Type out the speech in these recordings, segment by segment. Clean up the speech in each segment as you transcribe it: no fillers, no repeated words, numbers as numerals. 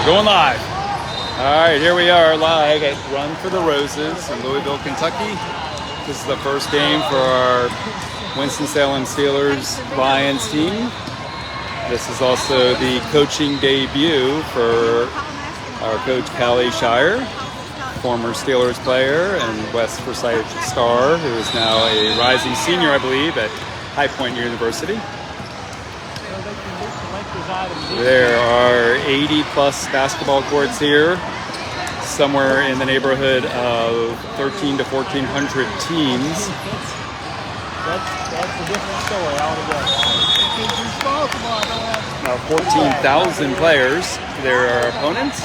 Going live. All right, here we are live at Run for the Roses in Louisville, Kentucky. This is the first game for our Winston-Salem Steelers Lyons team. This is also the coaching debut for our coach, Callie Shire, former Steelers player and West Forsyth star, who is now a rising senior, I believe, at High Point University. There are 80 plus basketball courts here, somewhere in the neighborhood of 13 to 1,400 teams. That's a different story altogether. Now 14,000 players. There are opponents.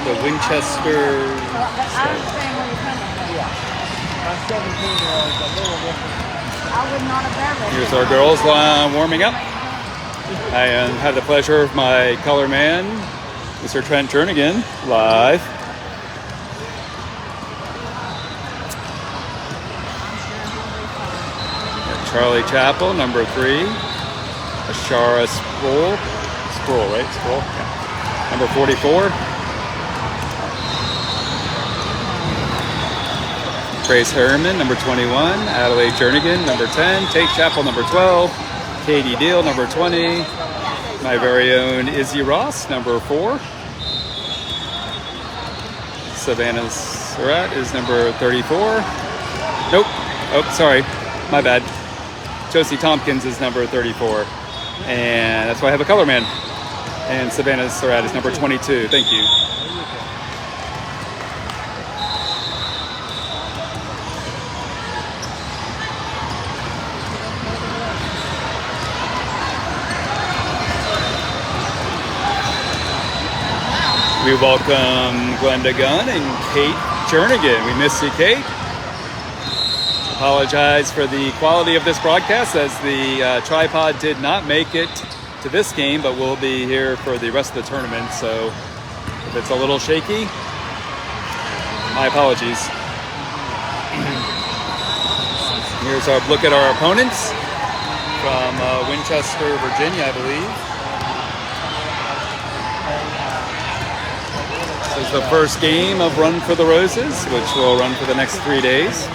The Winchester. My 17-year-old is a little different. Here's our girls warming up. I have the pleasure of my color man, Mr. Trent Jernigan, live. Charlie Chappell, number 3. Ashara Sproul, right? Sproul. Yeah. Number 44. Grace Harriman, number 21. Adelaide Jernigan, number 10. Tate Chappell, number 12. Katie Deal, number 20. My very own Izzy Ross, number 4. Savannah Surratt is number 34. Nope. Oh, sorry. My bad. Josie Tompkins is number 34. And that's why I have a color man. And Savannah Surratt is number 22. Thank you. We welcome Glenda Gunn and Kate Jernigan. We miss you, Kate. Apologize for the quality of this broadcast, as the tripod did not make it to this game, but we'll be here for the rest of the tournament. So if it's a little shaky, my apologies. Here's our look at our opponents from Winchester, Virginia, I believe. This is the first game of Run for the Roses, which will run for the next 3 days.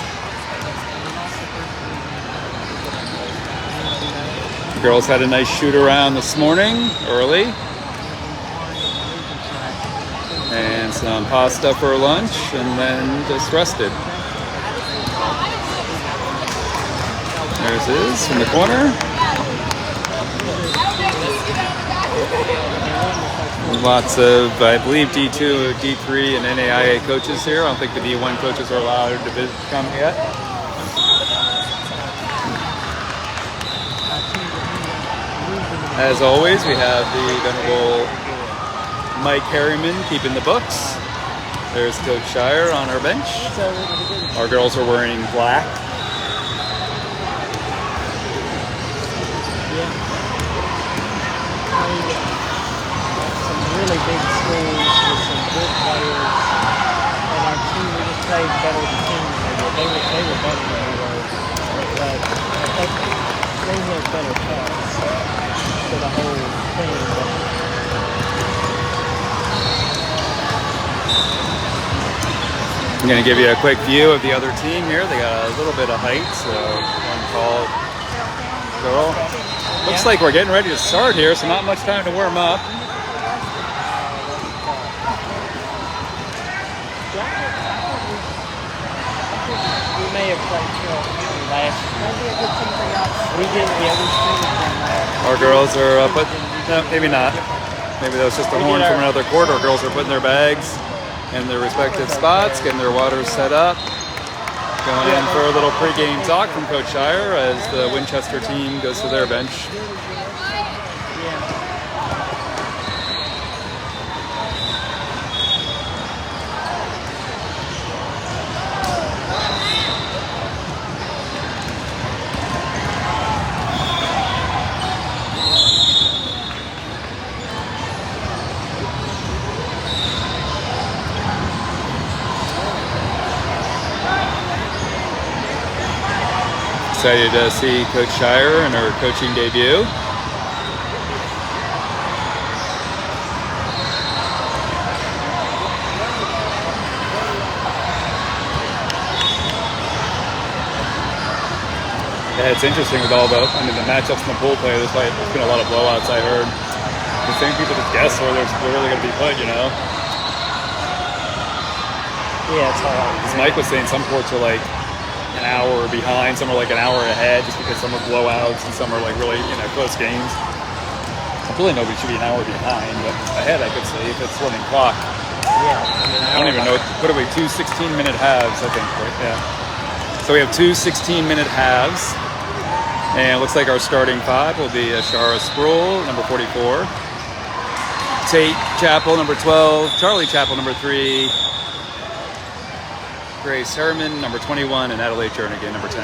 The girls had a nice shoot around this morning, early. And some pasta for lunch, and then just rested. There's Iz from the corner. Lots of, I believe, D2, D3, and NAIA coaches here. I don't think the D1 coaches are allowed to come yet. As always, we have the venerable Mike Harriman keeping the books. There's Coach Shire on our bench. Our girls are wearing black. Really big schools with some good players, and our team just played better than teams. They were better than we were, but I think they had better pass to the whole thing. I'm going to give you a quick view of the other team here. They got a little bit of height, so one tall girl. Looks like we're getting ready to start here, so not much time to warm up. We may have played last year. We did, yeah, Our girls are no, maybe not. Maybe that was just a horn from another court. Our girls are putting their bags in their respective spots, getting their waters set up. Going in for a little pregame talk from Coach Shire as the Winchester team goes to their bench. Excited to see Coach Shire in her coaching debut. It's interesting with all the matchups in the pool play. There's been a lot of blowouts. I heard. The same people just guess where they're really going to be put. Yeah, it's hard. As Mike was saying, some courts are like an hour behind, some are like an hour ahead, just because some are blowouts and some are like really close games. I feel like nobody should be an hour behind, but ahead I could say if it's running clock. Yeah. I don't even know. What are we? 2 16-minute halves, I think. Right? Yeah. So we have 2 16-minute halves, and it looks like our starting five will be Ashara Sproul, number 44, Tate Chappell, number 12, Charlie Chappell, number 3. Grace Herman, number 21, and Adelaide Jernigan, number 10.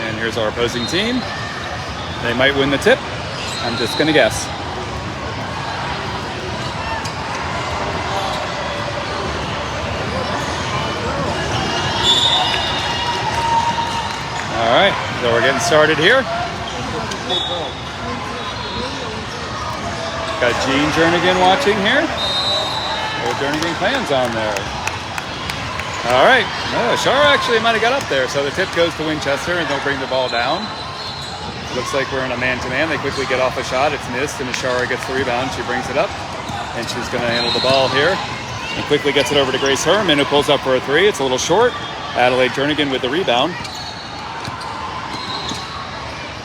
And here's our opposing team. They might win the tip. I'm just going to guess. All right, so we're getting started here. Got Gene Jernigan watching here. Jernigan Clans on there. All right. Ashara actually might have got up there. So the tip goes to Winchester, and they'll bring the ball down. Looks like we're in a man-to-man. They quickly get off a shot. It's missed, and Ashara gets the rebound. She brings it up, and she's going to handle the ball here. And quickly gets it over to Grace Herman, who pulls up for a three. It's a little short. Adelaide Jernigan with the rebound.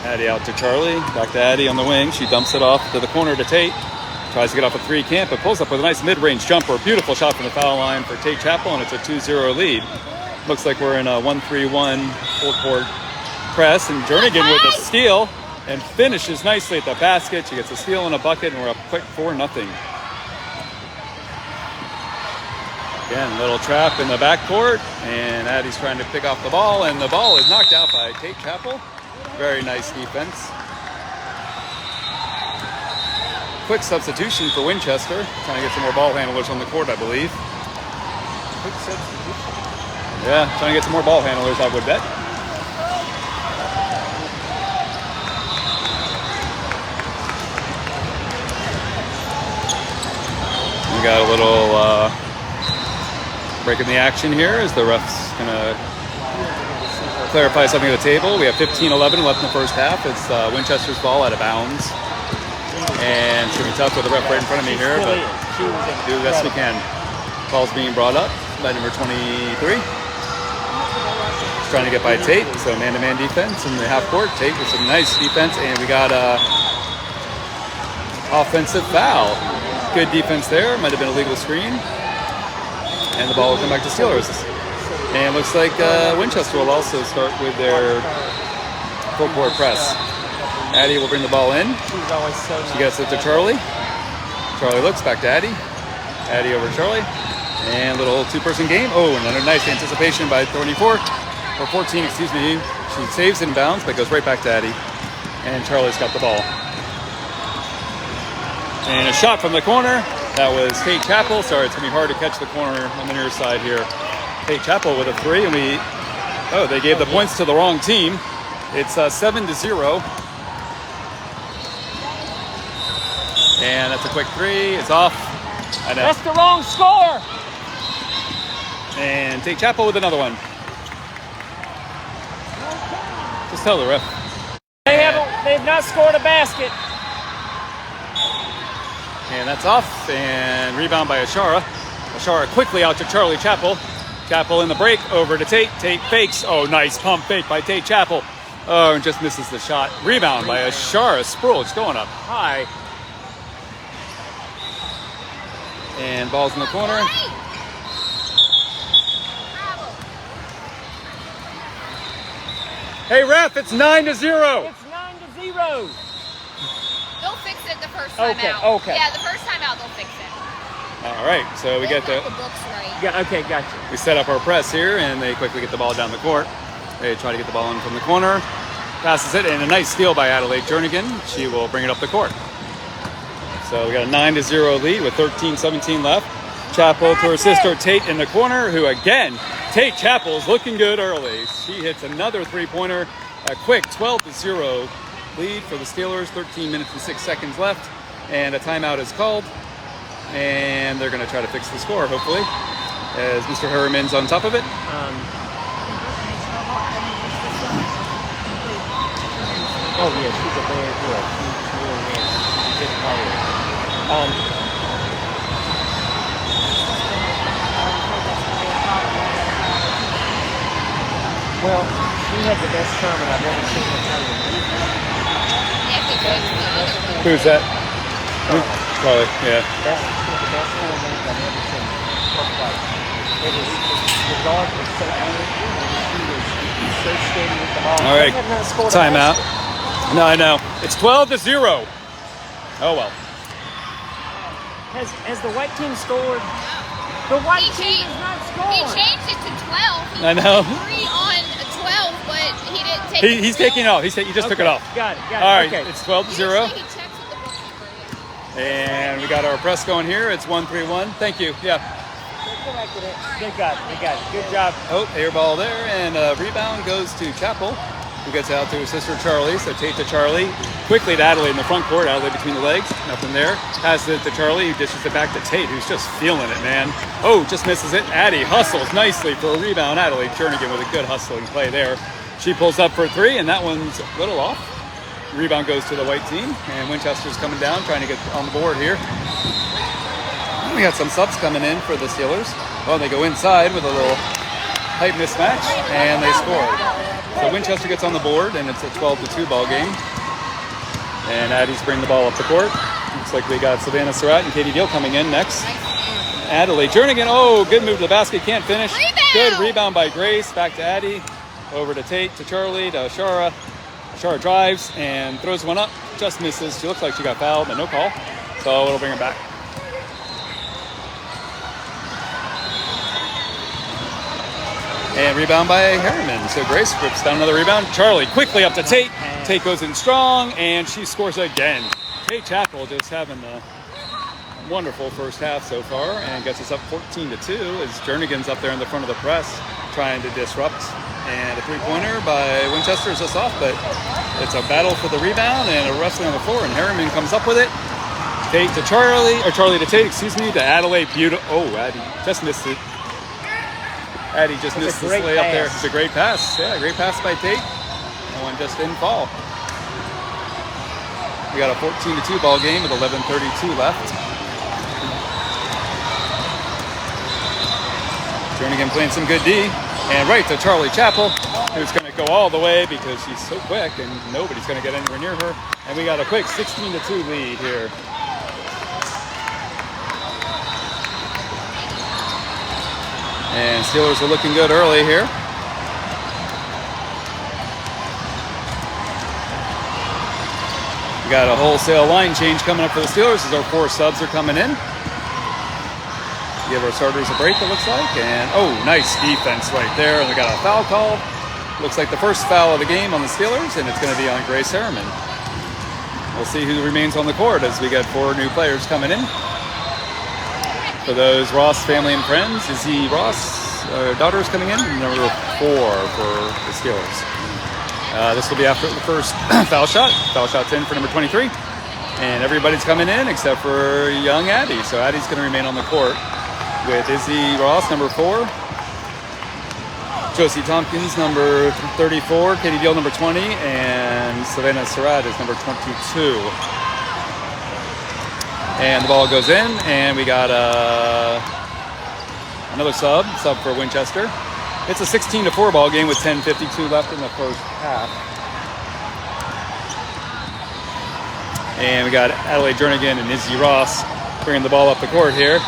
Addie out to Charlie. Back to Addie on the wing. She dumps it off to the corner to Tate. Tries to get off a three, can't, but pulls up with a nice mid-range jumper. Beautiful shot from the foul line for Tate Chappell, and it's a 2-0 lead. Looks like we're in a 1-3-1 full-court press, and Jernigan with a steal and finishes nicely at the basket. She gets a steal and a bucket, and we're up quick 4-0. Again, little trap in the backcourt, and Addie's trying to pick off the ball, and the ball is knocked out by Tate Chappell. Very nice defense. Quick substitution for Winchester. Trying to get some more ball handlers on the court, I believe. Quick substitution. Yeah, trying to get some more ball handlers, I would bet. We got a little break in the action here as the ref's going to clarify something at the table. We have 15-11 left in the first half. It's Winchester's ball out of bounds. And it's going to be tough with the ref right in front of me here, but do the best we can. Ball's being brought up by number 23. He's trying to get by Tate, so man-to-man defense in the half court. Tate with some nice defense, and we got a offensive foul. Good defense there. Might have been a legal screen. And the ball will come back to Steelers. And it looks like Winchester will also start with their full court press. Addie will bring the ball in. She's always so nice. She gets it to Charlie. Charlie looks back to Addie. Addie over to Charlie. And a little two-person game. Oh, another nice anticipation by 24. Or 14, excuse me. She saves in bounds, but goes right back to Addie. And Charlie's got the ball. And a shot from the corner. That was Tate Chappell. Sorry, it's going to be hard to catch the corner on the near side here. Tate Chappell with a three. And they gave the points to the wrong team. It's 7-0. And that's a quick three. It's off. That's the wrong score. And Tate Chappell with another one. Just tell the ref. They've not scored a basket. And that's off. And rebound by Ashara. Ashara quickly out to Charlie Chappell. Chappell in the break over to Tate. Tate fakes. Oh, nice pump fake by Tate Chappell. Oh, and just misses the shot. Rebound by Ashara Sproul. It's going up high. And ball's in the corner. Hey ref, it's 9-0. It's 9-0. They'll fix it the first time out. Okay. Yeah, the first time out they'll fix it. All right, so we get the books right. Yeah. Okay. Gotcha. we set up our press here, and they quickly get the ball down the court. They try to get the ball in from the corner. Passes it, and a nice steal by Adelaide Jernigan. She will bring it up the court. So we got a 9-0 lead with 13-17 left. Chappell to her sister Tate in the corner, who again, Tate Chappell's looking good early. She hits another three-pointer. A quick 12-0 lead for the Steelers. 13 minutes and 6 seconds left, and a timeout is called. And they're going to try to fix the score, hopefully, as Mr. Harriman's on top of it. Oh yeah, she's a very good. She really is. She's a good player. Well, she had the best tournament I've ever seen in a tournament. Yeah, because the other one. Who's that? Charlie. Yeah. That's the best tournament I've ever seen her play. It was the guard was so good, and she was so steady with the ball. All right. They had not scored a Timeout. basket. No, I know. It's 12-0. Oh well. Has the white team scored? The white team has not He scored. changed it to 12. I know. 3 on 12, but he didn't take it. He's taking off. He just took it off. Got it. All right. Okay. It's 12-0. Usually he checks with the bookkeeper. And we got our press going here. It's 1-3-1. Thank you. Yeah. They got it. Good job. Oh, air ball there. And rebound goes to Chappell, who gets out to his sister Charlie. So Tate to Charlie. Quickly to Adelaide in the front court. Adelaide between the legs. Nothing there. Passes it to Charlie, who dishes it back to Tate, who's just feeling it, man. Oh, just misses it. Addie hustles nicely for a rebound. Adelaide Jernigan with a good hustling play there. She pulls up for 3, and that one's a little off. Rebound goes to the white team, and Winchester's coming down, trying to get on the board here. We got some subs coming in for the Steelers. Oh, they go inside with a little height mismatch, and they score. So Winchester gets on the board, and it's a 12-2 ball game. And Addie's bringing the ball up the court. Looks like we got Savannah Surratt and Katie Deal coming in next. Adelaide Jernigan. Oh, good move to the basket. Can't finish. Rebound! Good rebound by Grace. Back to Addie. Over to Tate, to Charlie, to Shara. Shara drives and throws one up. Just misses. She looks like she got fouled, but no call. So it'll bring her back. And rebound by Harriman. So Grace rips down another rebound. Charlie quickly up to Tate. Tate goes in strong, and she scores again. Tate Chappell just having a wonderful first half so far, and gets us up 14-2 as Jernigan's up there in the front of the press trying to disrupt. And a three-pointer by Winchester is just off, but it's a battle for the rebound and a wrestling on the floor, and Harriman comes up with it. Tate to Charlie, or Charlie to Tate, excuse me, to Adelaide. Beautiful. Oh, Addie just missed it. Addie just missed this layup there. It's a great pass. Yeah, great pass by Tate. That one just didn't fall. We got a 14-2 ball game with 11:32 left. Jernigan playing some good D. And right to Charlie Chappell, who's going to go all the way because she's so quick and nobody's going to get anywhere near her. And we got a quick 16-2 lead here. And Steelers are looking good early here. We got a wholesale line change coming up for the Steelers as our 4 subs are coming in. Give our starters a break, it looks like. And, oh, nice defense right there. And we got a foul call. Looks like the first foul of the game on the Steelers, and it's going to be on Grace Harriman. We'll see who remains on the court as we get 4 new players coming in. For those Ross family and friends, Izzy Ross, daughter is coming in, number 4 for the Steelers. This will be after the first foul shot. Foul shot's in for number 23. And everybody's coming in except for young Addie. So Addie's going to remain on the court with Izzy Ross, number 4. Josie Tompkins, number 34. Katie Deal, number 20. And Savannah Surratt is number 22. And the ball goes in, and we got another sub for Winchester. It's a 16-4 ball game with 10:52 left in the first half. And we got Adelaide Jernigan and Izzy Ross bringing the ball up the court here.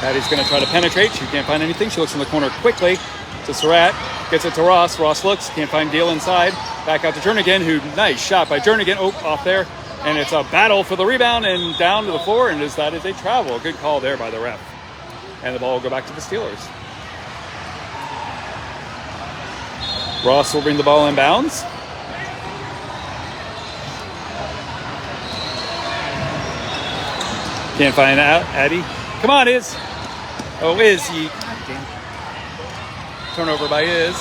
Addie's going to try to penetrate. She can't find anything. She looks in the corner quickly to Surratt. Gets it to Ross. Ross looks, can't find Deal inside. Back out to Jernigan, who, nice shot by Jernigan. Oh, off there. And it's a battle for the rebound and down to the floor, and that is a travel. Good call there by the ref. And the ball will go back to the Steelers. Ross will bring the ball in bounds. Can't find Addie. Come on, Iz. Oh, Izzy. Turnover by Iz.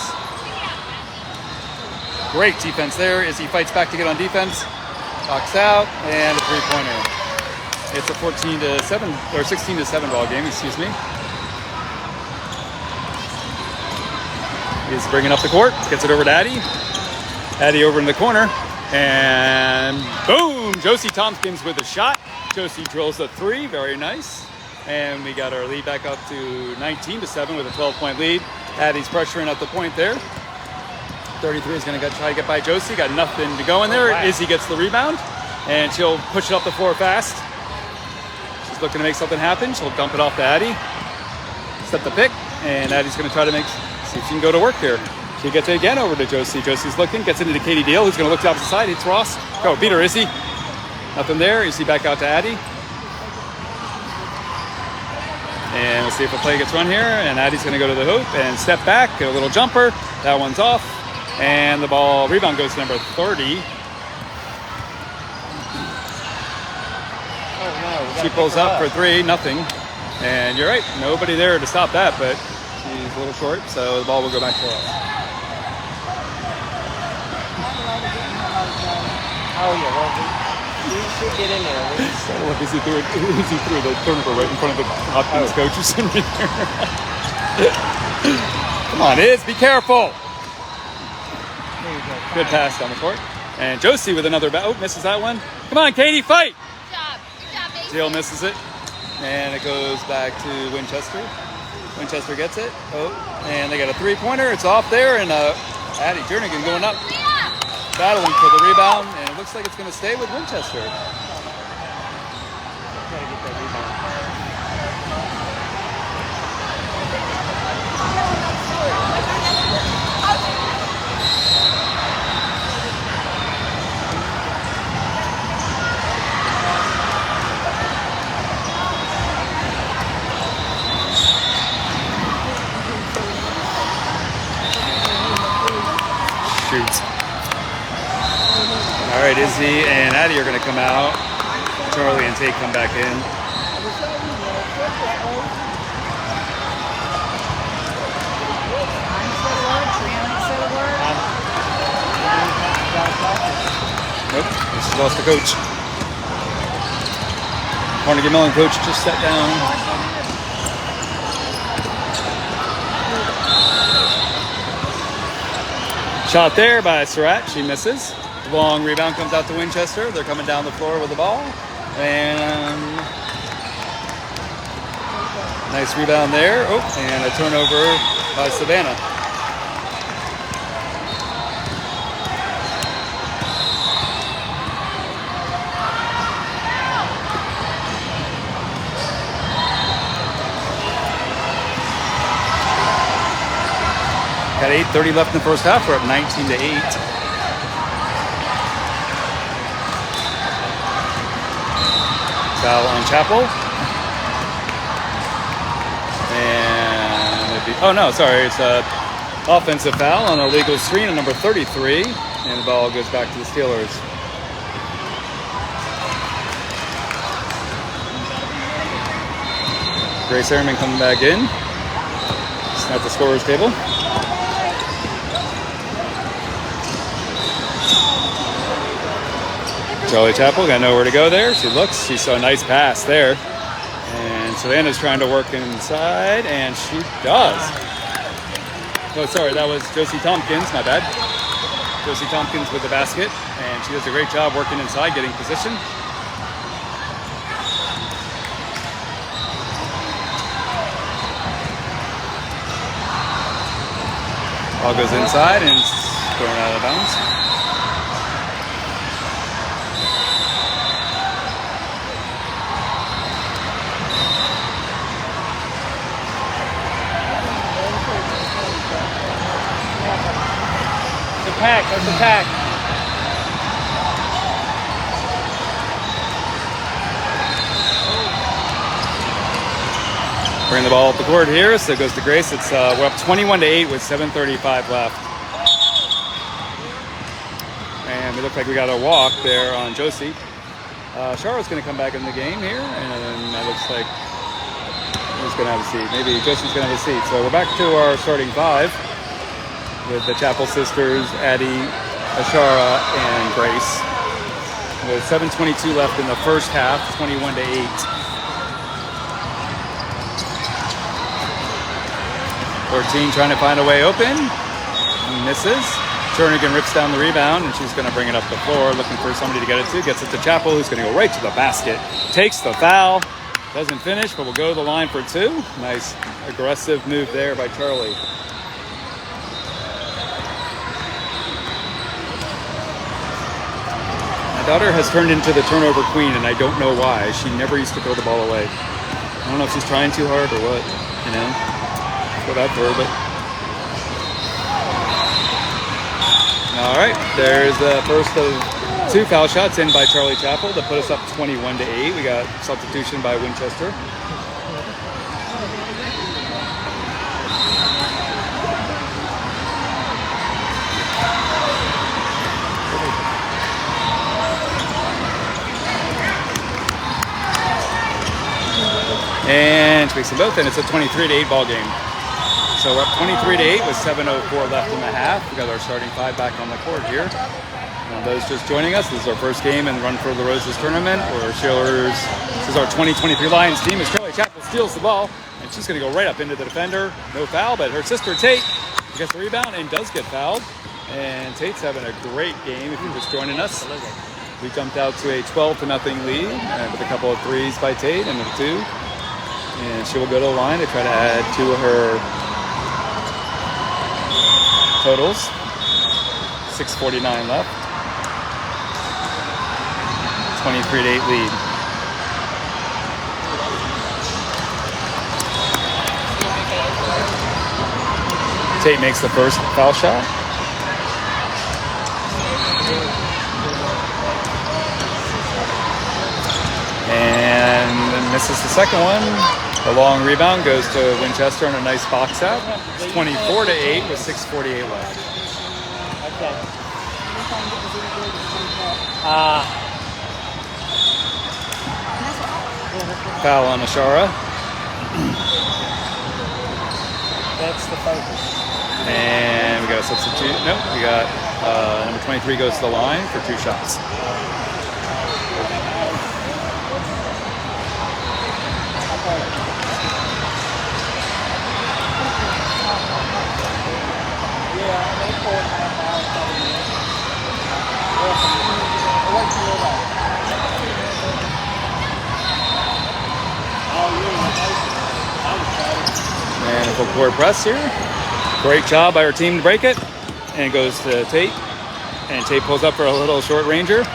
Great defense there. Izzy fights back to get on defense. Knocks out, and a three-pointer. It's a 14-7 or 16-7 ball game, excuse me. He's bringing up the court, gets it over to Addie. Addie over in the corner. And boom, Josie Tompkins with a shot. Josie drills a 3, very nice. And we got our lead back up to 19-7 with a 12-point lead. Addie's pressuring at the point there. 33 is going to try to get by Josie. Got nothing to go in there. Wow. Izzy gets the rebound, and she'll push it up the floor fast. She's looking to make something happen. She'll dump it off to Addie. Set the pick, and Addie's going to try to see if she can go to work here. She gets it again over to Josie. Josie's looking, gets into Katie Deal, who's going to look to the opposite side. Hits Ross. Go, beat her, Izzy. Nothing there. Izzy back out to Addie. And we'll see if a play gets run here. And Addie's going to go to the hoop and step back, get a little jumper. That one's off. And the rebound goes to number 30. Oh, no. She pulls up for 3, nothing. And you're right, nobody there to stop that, but she's a little short, so the ball will go back to us. Oh, yeah, well, we should get in there. So look, Izzy threw the turnover right in front of the Hopkins coach or something. Come on, Iz, be careful. There you go. Good pass down the court. And Josie with another misses that one. Come on, Katie, fight. Good job. Good job, baby. Teal misses it. And it goes back to Winchester. Winchester gets it. Oh, and they got a 3-pointer. It's off there, and Addie Jernigan going up, battling for the rebound, and it looks like it's going to stay with Winchester. Gotta get that rebound. Shoot. All right, Izzy and Addie are going to come out. Charlie and Tate come back in. Nope, this is lost the coach. Carnegie Mellon coach just sat down. Shot there by Surratt, she misses. Long rebound comes out to Winchester. They're coming down the floor with the ball. And nice rebound there. Oh, and a turnover by Savannah. Got 8:30 left in the first half. We're up 19-8. Foul on Chapel. And it's a offensive foul on a legal screen on number 33. And the ball goes back to the Steelers. Grace Ehrman coming back in. It's at the scorer's table. Charlie Chapel got nowhere to go there. She looks. She saw a nice pass there. And Savannah's trying to work inside, and she does. Oh, sorry, that was Josie Tompkins. My bad. Josie Tompkins with the basket, and she does a great job working inside, getting position. Ball goes inside and it's thrown out of bounds. Attack, let's attack. Bring the ball up the court here, so it goes to Grace. It's we're up 21-8 with 7:35 left. And we look like we got a walk there on Josie. Charlotte's going to come back in the game here, and that looks like who's going to have a seat. Maybe Josie's going to have a seat. So we're back to our starting 5 with the Chapel sisters, Addie, Ashara, and Grace. With 7:22 left in the first half, 21-8. 14 trying to find a way open. Misses. Jernigan rips down the rebound, and she's going to bring it up the floor, looking for somebody to get it to. Gets it to Chapel, who's going to go right to the basket. Takes the foul. Doesn't finish, but will go to the line for 2. Nice aggressive move there by Charlie. My daughter has turned into the turnover queen, and I don't know why. She never used to throw the ball away. I don't know if she's trying too hard or what, you know. Feel bad for her, but... All right, there's the first of 2 foul shots in by Charlie Chapel to put us up 21-8. We got substitution by Winchester. And takes them both, and it's a 23-8 ball game. So we're up 23-8 with 7:04 left in the half. We got our starting 5 back on the court here. Now those just joining us, this is our first game in the Run for the Roses tournament. We're Steelers. This is our 2023 Lions team. As Charlie Chapel steals the ball, and she's going to go right up into the defender. No foul, but her sister Tate gets the rebound and does get fouled. And Tate's having a great game. If you're just joining us, we jumped out to a 12-0 lead with a couple of threes by Tate and a 2. And she will go to the line to try to add to her totals. 6:49 left. 23-8 lead. Tate makes the first foul shot. And then misses the second one. The long rebound goes to Winchester on a nice box out. It's 24-8 with 6:48 left. Okay. Foul on Ashara. That's the focus. And we got a substitute. Nope, we got number 23 goes to the line for 2 shots. And a full court press here. Great job by our team to break it. And it goes to Tate. And Tate pulls up for a little short ranger.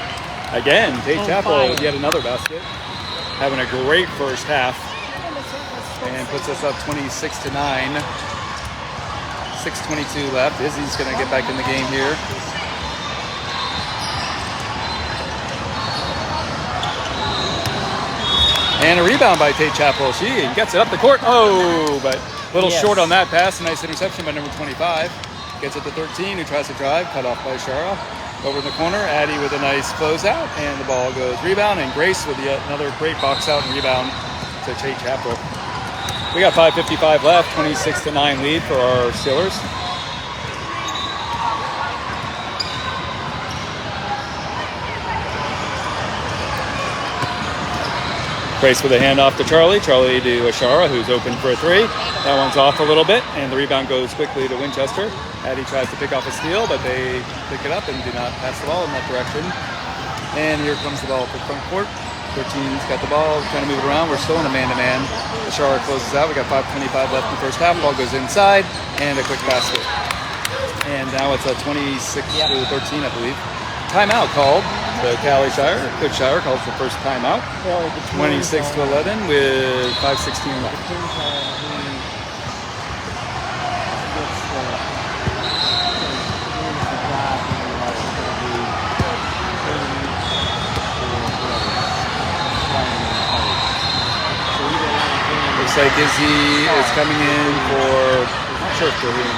Again, Tate Chapel with yet another basket. Having a great first half. And puts us up 26-9. 6:22 left. Izzy's going to get back in the game here. And a rebound by Tate Chapel. She gets it up the court. Oh, but a little short on that pass. A nice interception by number 25. Gets it to 13, who tries to drive. Cut off by Shara. Over in the corner, Addie with a nice closeout. And the ball goes rebound. And Grace with yet another great box out and rebound to Tate Chapel. We got 5:55 left. 26-9 lead for our Steelers. Grace with a handoff to Charlie. Charlie to Ashara, who's open for a 3. That one's off a little bit, and the rebound goes quickly to Winchester. Addie tries to pick off a steal, but they pick it up and do not pass the ball in that direction. And here comes the ball for front court. 13's got the ball, trying to move it around. We're still in a man-to-man. Ashara closes out. We got 5:25 left in the first half. Ball goes inside, and a quick basket. And now it's a 26-13, I believe. Timeout called. So Callie Shire, Coach Shire calls the first timeout. 26-11 with 5:16 left. Looks like Izzy is coming in for, I'm not sure for whom.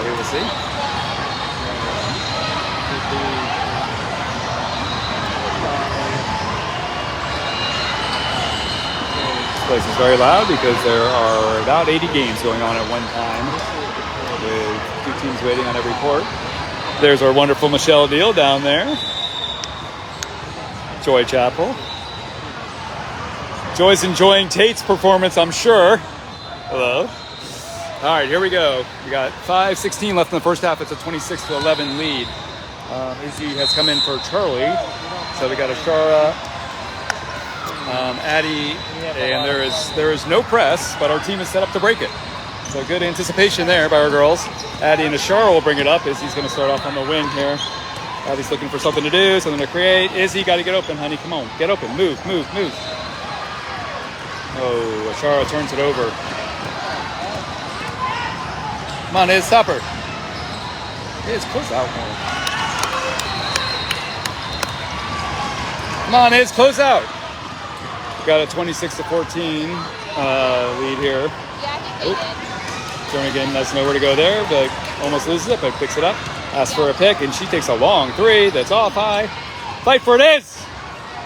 We will see. This place is very loud because there are about 80 games going on at one time with 2 teams waiting on every court. There's our wonderful Michelle Deal down there. Joy Chapel. Joy's enjoying Tate's performance, I'm sure. Hello. All right, here we go. We got 5:16 left in the first half. It's a 26-11 lead. Izzy has come in for Charlie. So we got Ashara, Addie, and there is no press, but our team is set up to break it. So good anticipation there by our girls. Addie and Ashara will bring it up. Izzy's going to start off on the wing here. Addie's looking for something to do, something to create. Izzy, got to get open, honey. Come on, get open. Move. Oh, Ashara turns it over. Come on, Iz, stop her. Iz, close out more. Come on, Iz, close out. Got a 26-14 lead here. Yeah, I think they did. Jernigan doesn't know where to go there, but almost loses it, but picks it up. Asks for a pick, and she takes a long three. That's off high. Fight for it, Iz.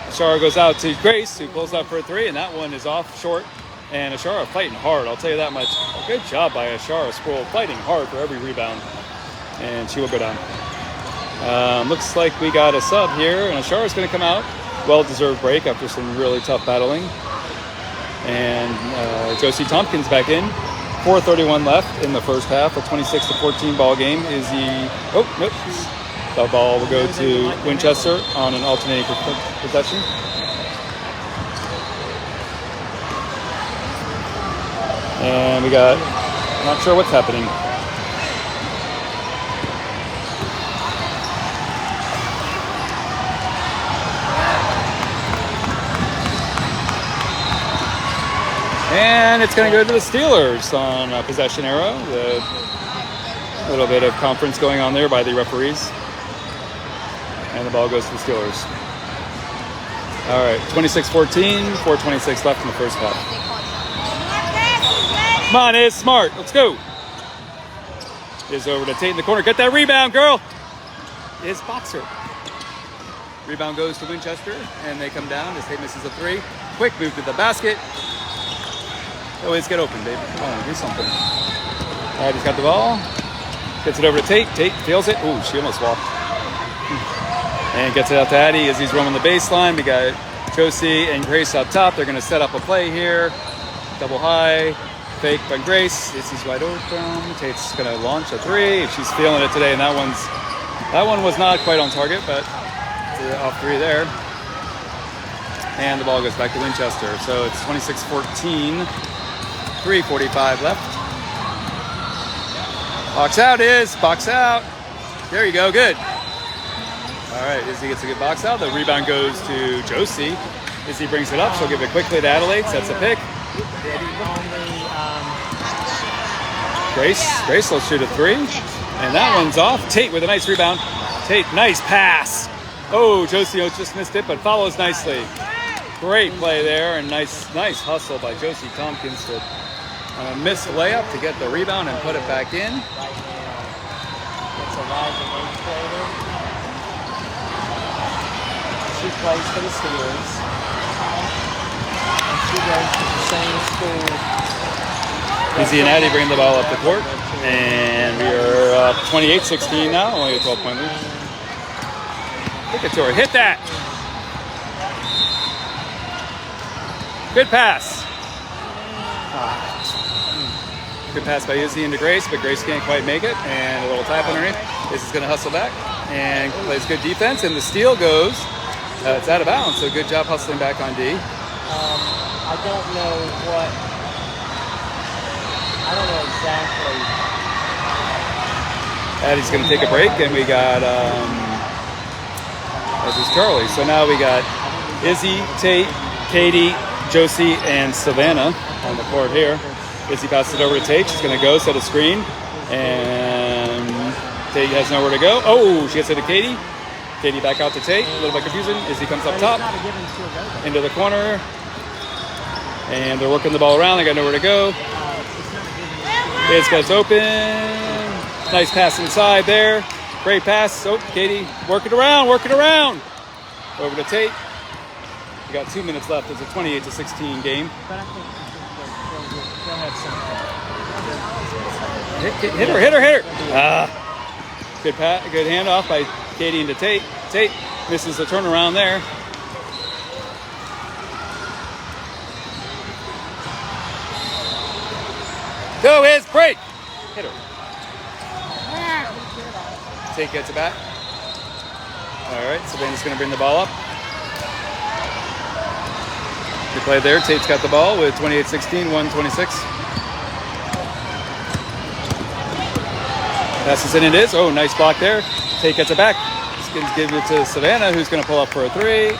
Ashara goes out to Grace, who pulls up for a three, and that one is off short. And Ashara fighting hard, I'll tell you that much. Good job by Ashara Sproul, fighting hard for every rebound. And she will go down. Looks like we got a sub here, and Ashara's going to come out. Well-deserved break after some really tough battling. And Josie Tompkins back in. 4:31 left in the first half. A 26-14 ball game. Izzy. Oh, nope. The ball will go to Winchester on an alternating possession. And we got, not sure what's happening. And it's going to go to the Steelers on a possession arrow. A little bit of conference going on there by the referees. And the ball goes to the Steelers. All right, 26-14, 4:26 left in the first half. Come on, Iz, smart. Let's go. Iz over to Tate in the corner. Get that rebound, girl. Iz boxer. Rebound goes to Winchester, and they come down as Tate misses a three. Quick move to the basket. Oh, Iz, get open, baby. Come on, do something. All right, he's got the ball. Gets it over to Tate. Tate feels it. Ooh, she almost walked. And gets it out to Addie as he's running the baseline. We got Josie and Grace up top. They're going to set up a play here. Double high. Fake by Grace. Izzy's wide open. Tate's going to launch a three. She's feeling it today, and that one was not quite on target, but off three there. And the ball goes back to Winchester. So it's 26-14. 3:45 left. Box out, Iz. Box out. There you go. Good. All right, Izzy gets a good box out. The rebound goes to Josie. Izzy brings it up. She'll give it quickly to Adelaide. Sets a pick. Grace will shoot a three. And that one's off. Tate with a nice rebound. Tate, nice pass. Oh, Josie just missed it, but follows nicely. Great play there, and nice hustle by Josie Tompkins to miss a layup to get the rebound and put it back in. She plays for the Steelers. And she goes to the same school. Izzy and Addie bring the ball up the court. And we are up 28-16 now, only a 12-point lead. Look at her, hit that! Good pass. Good pass by Izzy into Grace, but Grace can't quite make it. And a little tap underneath. Izzy's going to hustle back and plays good defense. And the steal goes. It's out of bounds, so good job hustling back on D. I don't know exactly. Addie's going to take a break, and we got this is Charlie. So now we got Izzy, Tate, Katie, Josie, and Savannah on the court here. Izzy passes it over to Tate. She's going to go set a screen, and Tate has nowhere to go. Oh, she gets it to Katie. Katie back out to Tate. A little bit confusion. Izzy comes up top into the corner, and they're working the ball around. They got nowhere to go. It's gets open. Nice pass inside there. Great pass. Oh, Katie, work it around. Over to Tate. We got 2 minutes left. It's a 28-16 game. But I think they'll have something. Hit her. Good handoff by Katie into Tate. Tate misses the turnaround there. Go, Iz, break. Tate gets it back. All right, Savannah's going to bring the ball up. Good play there. Tate's got the ball with 28-16, 1:26. Passes in, it is. Oh, nice block there. Tate gets it back. Skins give it to Savannah, who's going to pull up for a three.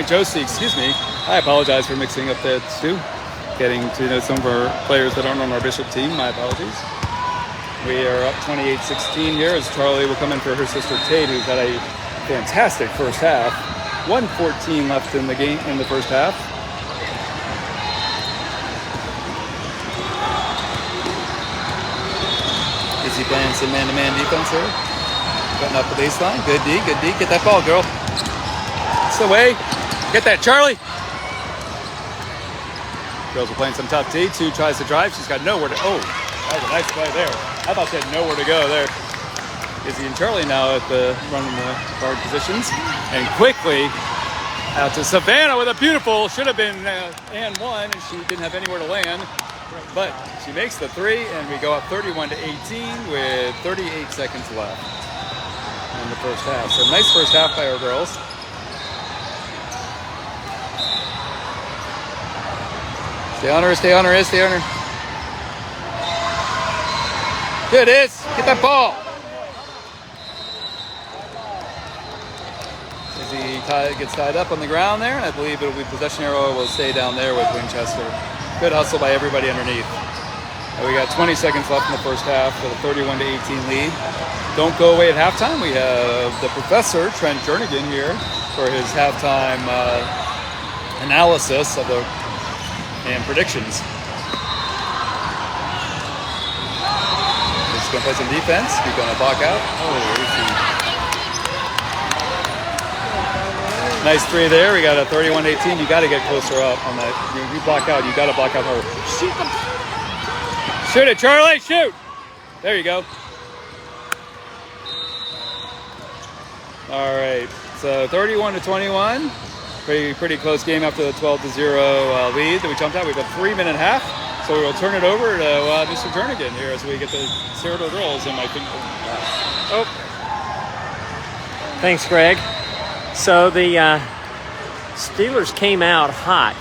Josie, excuse me. I apologize for mixing up the two. Getting to know some of our players that aren't on our Bishop team. My apologies. We are up 28-16 here as Charlie will come in for her sister Tate, who's had a fantastic first half. 1:14 left in the game in the first half. Is he playing some man-to-man defense here? Cutting up the baseline. Good D, good D. Get that ball, girl. It's the way. Get that, Charlie. Girls are playing some tough D. Two tries to drive. She's got nowhere to. Oh, that was a nice play there. I thought she had nowhere to go there. Izzy and Charlie now at the running the guard positions. And quickly out to Savannah with a beautiful, should have been and one, and she didn't have anywhere to land. But she makes the three, and we go up 31-18 with 38 seconds left in the first half. So nice first half by our girls. Stay on her, stay on her, stay on her. Good, Is. Get that ball. Izzy gets tied up on the ground there, and I believe it'll be possession arrow will stay down there with Winchester. Good hustle by everybody underneath. And we got 20 seconds left in the first half with a 31-18 lead. Don't go away at halftime. We have the professor, Trent Jernigan, here for his halftime analysis of and predictions. He's going to play some defense. He's going to block out. Nice three there. We got a 31-18. You got to get closer up on that. You block out. You got to block out her. Shoot it, Charlie. Shoot. There you go. All right. So 31-21. Pretty close game after the 12-0 lead that we jumped out. We have a 3-minute half. So we will turn it over to Mr. Jernigan here as we get the Cerro girls in my finger. Oh. Thanks, Greg. So the Steelers came out hot.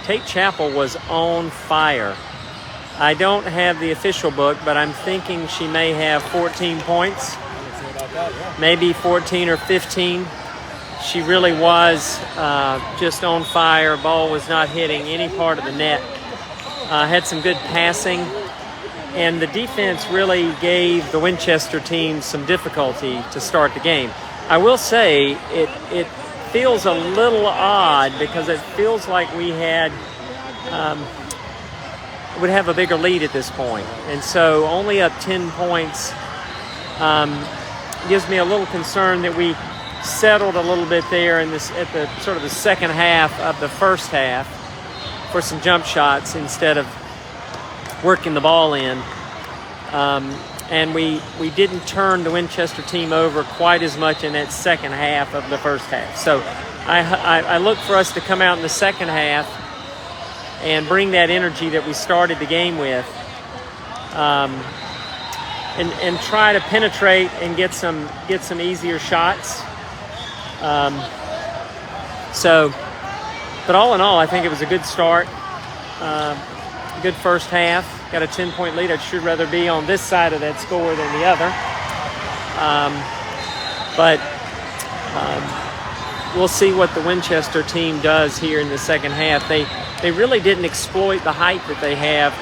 Tate Chapel was on fire. I don't have the official book, but I'm thinking she may have 14 points. Maybe 14 or 15. She really was just on fire. Ball was not hitting any part of the net. Had some good passing. And the defense really gave the Winchester team some difficulty to start the game. I will say it feels a little odd because it feels like we would have a bigger lead at this point. And so only up 10 points gives me a little concern that we settled a little bit there at the sort of the second half of the first half for some jump shots instead of working the ball in. And we didn't turn the Winchester team over quite as much in that second half of the first half. So I look for us to come out in the second half and bring that energy that we started the game with, and try to penetrate and get some easier shots. But all in all, I think it was a good start, good first half. Got a 10-point lead. I'd sure rather be on this side of that score than the other. But we'll see what the Winchester team does here in the second half. They really didn't exploit the height that they have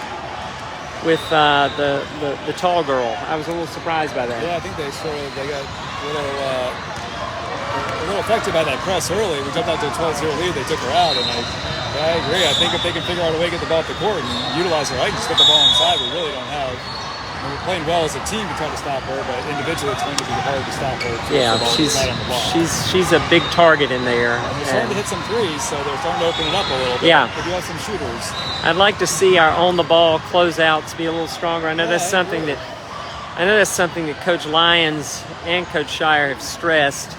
with the tall girl. I was a little surprised by that. Yeah, I think they got a little affected by that press early. We jumped out to a 12-0 lead. They took her out, and I agree. I think if they can figure out a way to get the ball at the court and utilize her height and just get the ball inside, we really don't have. And we're playing well as a team to try to stop her, but individually it's going to be hard to stop her. Yeah, she's a big target in there. And they're starting to hit some threes, so they're starting to open it up a little bit. Yeah. They do have some shooters. I'd like to see our on-the-ball closeouts be a little stronger. I know that's something that Coach Lyons and Coach Shire have stressed,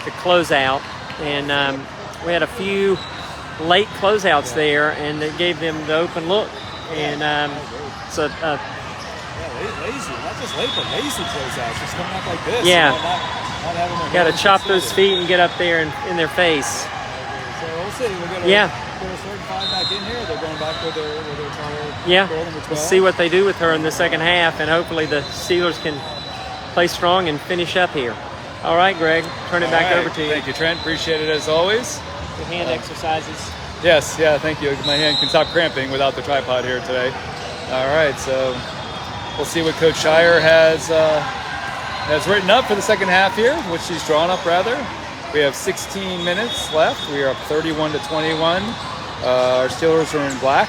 to close out. And we had a few late closeouts there, and it gave them the open look. And so Lazy. Not just late, but lazy closeouts. Just coming up like this. Yeah. Not having their Got to hands chop those extended. feet and get up there and in their face. So we'll see. We'll get Yeah. a third five back in here. They're going back with their tall Yeah. girl number 12. We'll see what they do with her in the second half, and hopefully the Steelers can play strong and finish up here. All right, Greg, turn it back over to you. Thank you, Trent. Appreciate it as always. The hand exercises. Yes, yeah, thank you. My hand can stop cramping without the tripod here today. All right, so we'll see what Coach Shire has written up for the second half here, which she's drawn up rather. We have 16 minutes left. We are up 31-21. Our Steelers are in black.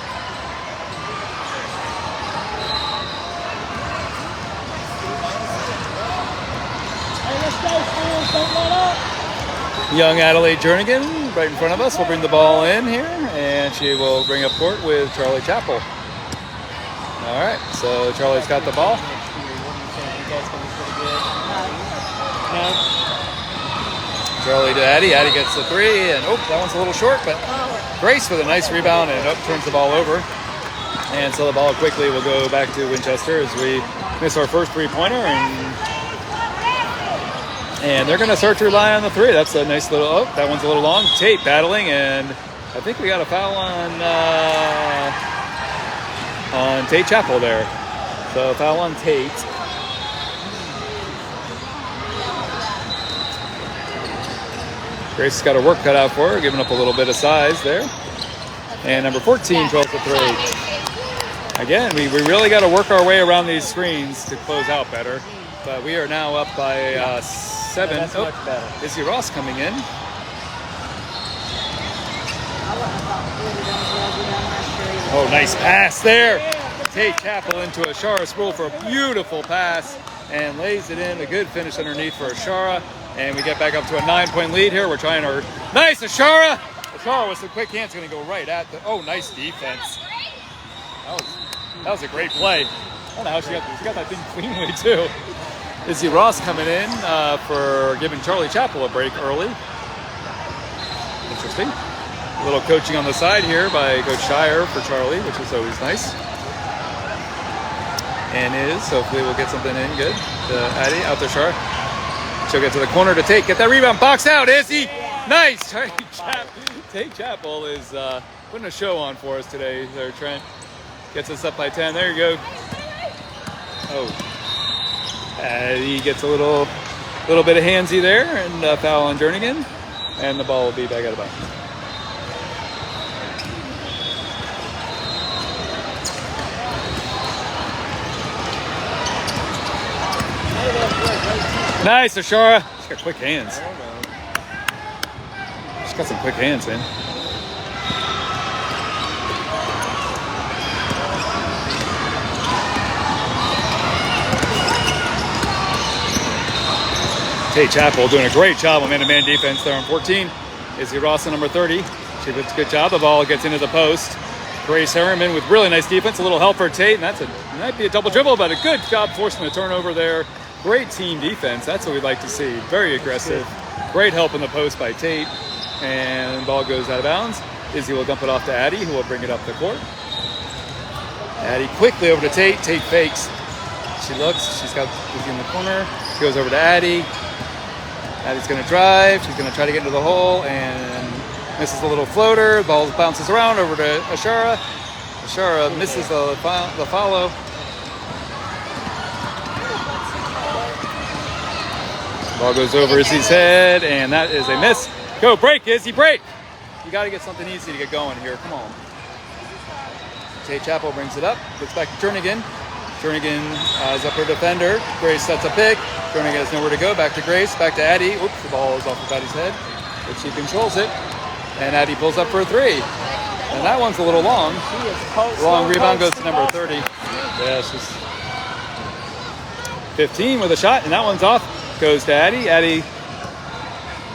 Young Adelaide Jernigan right in front of us will bring the ball in here, and she will bring up court with Charlie Chappell. All right, so Charlie's got the ball. Charlie to Addie. Addie gets the three, and that one's a little short, but Grace with a nice rebound and turns the ball over. And so the ball quickly will go back to Winchester as we miss our first three-pointer, and they're going to start to rely on the three. That's a nice little, that one's a little long. Tate battling, and I think we got a foul on Tate Chappell there. So foul on Tate. Grace has got her work cut out for her, giving up a little bit of size there. And number 14 draws the three. Again, we really got to work our way around these screens to close out better. But we are now up by 7. That's much better. Izzy Ross coming in. Oh, nice pass there. Tate Chappell into Ashara Sproul for a beautiful pass and lays it in. A good finish underneath for Ashara. And we get back up to a 9-point lead here. We're trying our nice Ashara. Ashara with some quick hands going to go right at the. Oh, nice defense. That was a great play. I don't know how she got that thing cleanly too. Izzy Ross coming in for giving Charlie Chappell a break early. Interesting. A little coaching on the side here by Coach Shire for Charlie, which is always nice. And hopefully we'll get something in good. Addie out to Shire. She'll get to the corner to Tate. Get that rebound. Box out, Izzy. Nice. Tate Chappell is putting a show on for us today there, Trent. Gets us up by 10. There you go. He gets a little bit of handsy there, and foul on Jernigan, and the ball will be back out of bounds. Nice, Ashara. She's got quick hands. She's got some quick hands, man. Tate Chappell doing a great job on man-to-man defense there on 14. Izzy Ross on number 30. She does a good job. The ball gets into the post. Grace Harriman with really nice defense. A little help for Tate, and might be a double dribble, but a good job forcing the turnover there. Great team defense. That's what we'd like to see. Very aggressive. Great help in the post by Tate. And the ball goes out of bounds. Izzy will dump it off to Addie, who will bring it up the court. Addie quickly over to Tate. Tate fakes. She looks. She's got Izzy in the corner. She goes over to Addie. Addie's going to drive. She's going to try to get into the hole and misses a little floater. The ball bounces around over to Ashara. Ashara misses the follow. Ball goes over Izzy's head, and that is a miss. Go, break, Izzy, break. You got to get something easy to get going here. Come on. Tate Chappell brings it up. Gets back to Jernigan. Jernigan is up her defender. Grace sets a pick. Jernigan has nowhere to go. Back to Grace. Back to Addie. Oops, the ball is off of Addie's head, but she controls it. And Addie pulls up for a three. And that one's a little long. Long rebound goes to number 30. Yeah, she's 15 with a shot, and that one's off. Goes to Addie. Addie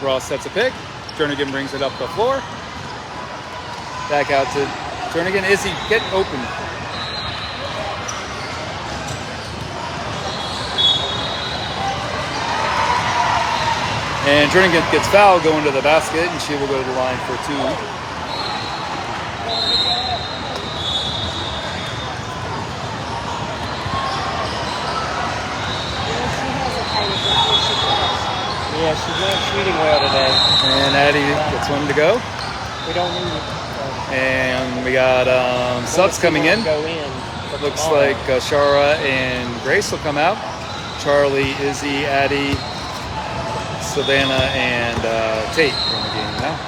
Ross sets a pick. Jernigan brings it up the floor. Back out to Jernigan. Izzy, get open. And Jernigan gets fouled going to the basket, and she will go to the line for two. Yeah, she's not shooting well today. And Addie gets one to go. We don't need it. And we got subs coming in. Go in. Looks like Shara and Grace will come out. Charlie, Izzy, Addie, Savannah, and Tate are in the game now.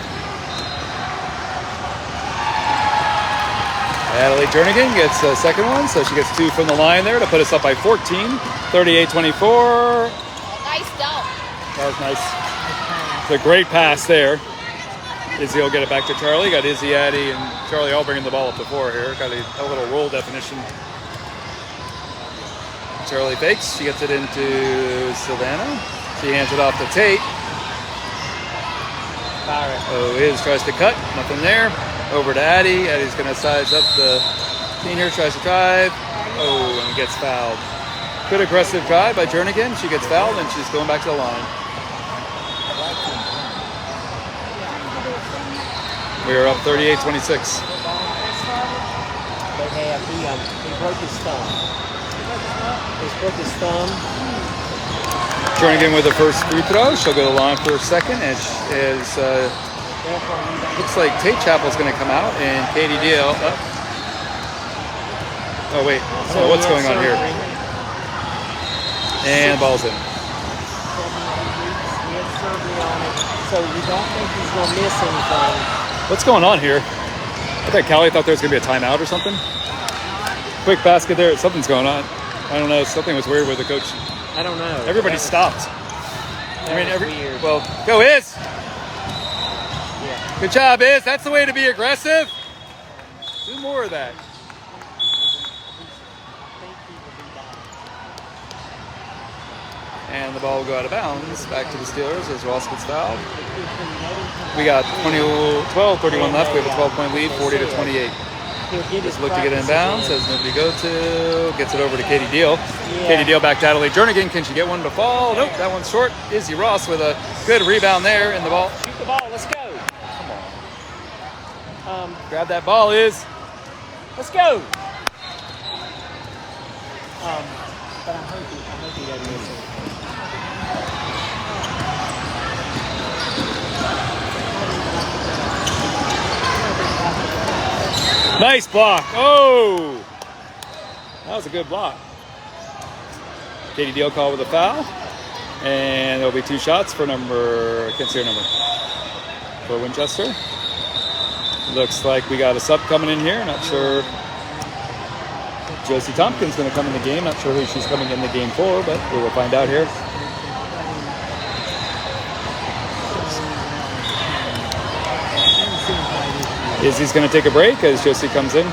Adelaide Jernigan gets a second one, so she gets 2 from the line there to put us up by 14, 38-24. Nice dump. That was nice. It's a great pass there. Izzy will get it back to Charlie. Got Izzy, Addie, and Charlie all bringing the ball up the floor here. Got a little roll definition. Charlie fakes. She gets it into Savannah. She hands it off to Tate. Oh, Iz tries to cut. Nothing there. Over to Addie. Addie's going to size up the senior. Tries to drive. Oh, and gets fouled. Good aggressive drive by Jernigan. She gets fouled, and she's going back to the line. We are up 38-26. They have, he broke his thumb. He broke his thumb. Jernigan with the first free throw. She'll go to the line for a second. And looks like Tate Chapel's going to come out, and Katie Deal. Oh, wait. So what's going on here? And the ball's in. So you don't think he's going to miss anything? What's going on here? I think Callie thought there was going to be a timeout or something. Quick basket there. Something's going on. I don't know. Something was weird with the coach. I don't know. Everybody stopped. Weird. Well, go Iz. Yeah. Good job, Iz. That's the way to be aggressive. Do more of that. And the ball will go out of bounds. Back to the Steelers as Ross gets fouled. We got 12:31 left. We have a 12-point lead, 40-28. Just look to get in bounds. Has nobody to go to. Gets it over to Katie Deal. Yeah. Katie Deal back to Adelaide Jernigan. Can she get one to fall? Nope, that one's short. Izzy Ross with a good rebound there in the ball. Shoot the ball. Let's go. Come on. Grab that ball, Iz. Let's go. But I hope he doesn't miss it. Nice block. Oh, that was a good block. Katie Deal called with a foul. And there'll be 2 shots for I can't see her number, for Winchester. Looks like we got a sub coming in here. Not sure. Josie Tompkins going to come in the game. Not sure who she's coming in the game for, but we will find out here. Izzy's going to take a break as Josie comes in.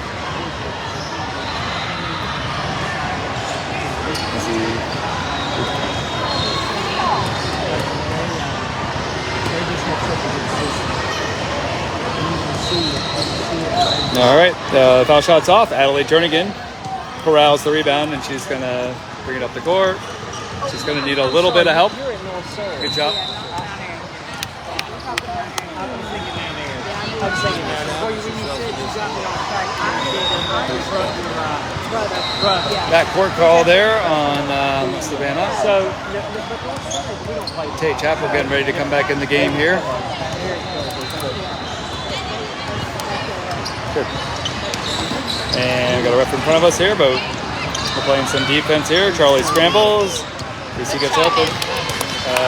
All right, foul shot's off. Adelaide Jernigan corrals the rebound, and she's going to bring it up the court. She's going to need a little bit of help. Good job. That court call there on Savannah. So, Tate Chapel getting ready to come back in the game here. Good. And we got a ref in front of us here, but we're playing some defense here. Charlie scrambles. Macy gets open.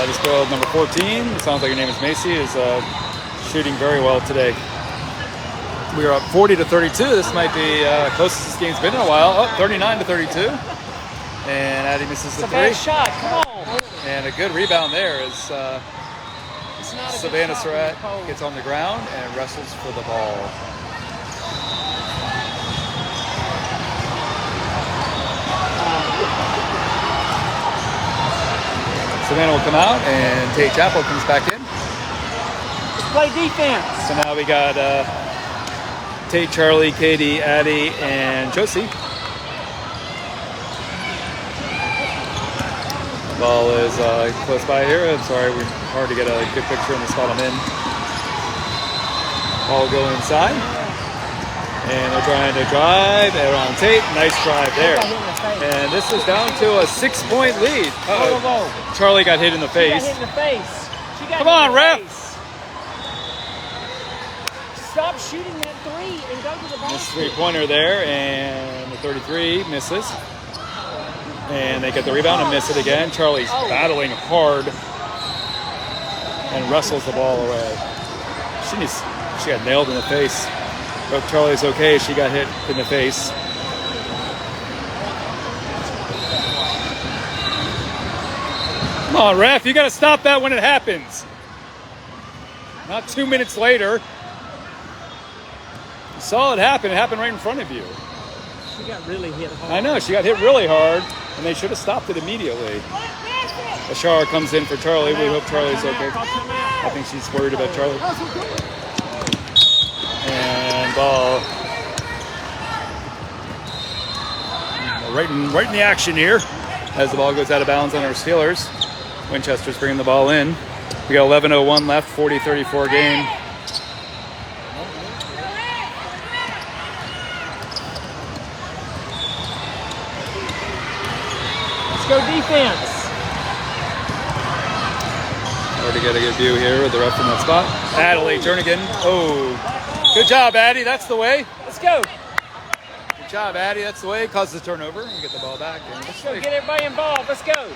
This girl, number 14, it sounds like her name is Macy, is shooting very well today. We are up 40-32. This might be closest this game's been in a while. Oh, 39-32. And Addie misses the 3. bad shot. Come on. And a good rebound there as Savannah Surratt gets on the ground and wrestles for the ball. Savannah will come out and Tate Chapel comes back in. Let's play defense. So now we got Tate, Charlie, Katie, Addie, and Josie. The ball is close by here. I'm sorry, we're hard to get a good picture in the spot I'm in. Ball go inside. And they're trying to drive around Tate. Nice drive there. And this is down to a 6-point lead. Whoa. Charlie got hit in the face. Got hit in the face. She got Come on, hit in the ref. face. Stop shooting that three and go to the Missed basket. 3-pointer there, and the 33 misses. And they get the rebound and miss it again. Charlie's battling hard and wrestles the ball away. She got nailed in the face. Hope Charlie's okay. She got hit in the face. Come on, ref. You got to stop that when it happens. Not 2 minutes later. You saw it happen. It happened right in front of you. She got really hit hard. I know. She got hit really hard, and they should have stopped it immediately. Ashara comes in for Charlie. We hope Charlie's okay. I think she's worried about Charlie. And ball. Right in the action here as the ball goes out of bounds on our Steelers. Winchester's bringing the ball in. We got 11:01 left, 40-34 game. Let's go defense. Hard to get a good view here with the ref in that spot. Adelaide Jernigan. Oh, good job, Addie. That's the way. Let's go. Good job, Addie. That's the way. Causes a turnover. We get the ball back. And Let's go get everybody involved. Let's go.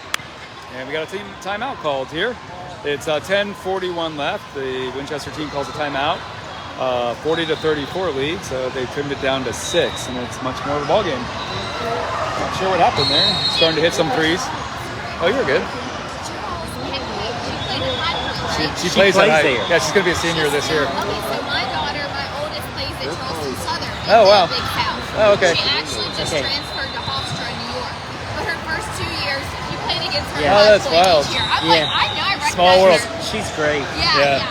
we got a team timeout called here. It's 10:41 left. The Winchester team calls a timeout. 40-34 lead, so they trimmed it down to 6, and it's much more of a ball game. Not sure what happened there. Starting to hit some threes. Oh, you're good. She plays at high. there. Yeah, she's going to be a senior this year. Okay, so my daughter, my oldest, plays at Charleston Southern. in Oh, wow. the Big South. Oh, okay. She actually just transferred to Hofstra in New York. But her first 2 years, she played against her Yeah. Oh, that's wild. each year. I'm Yeah. like, I know, I recognize Small world. her. She's great. Yeah.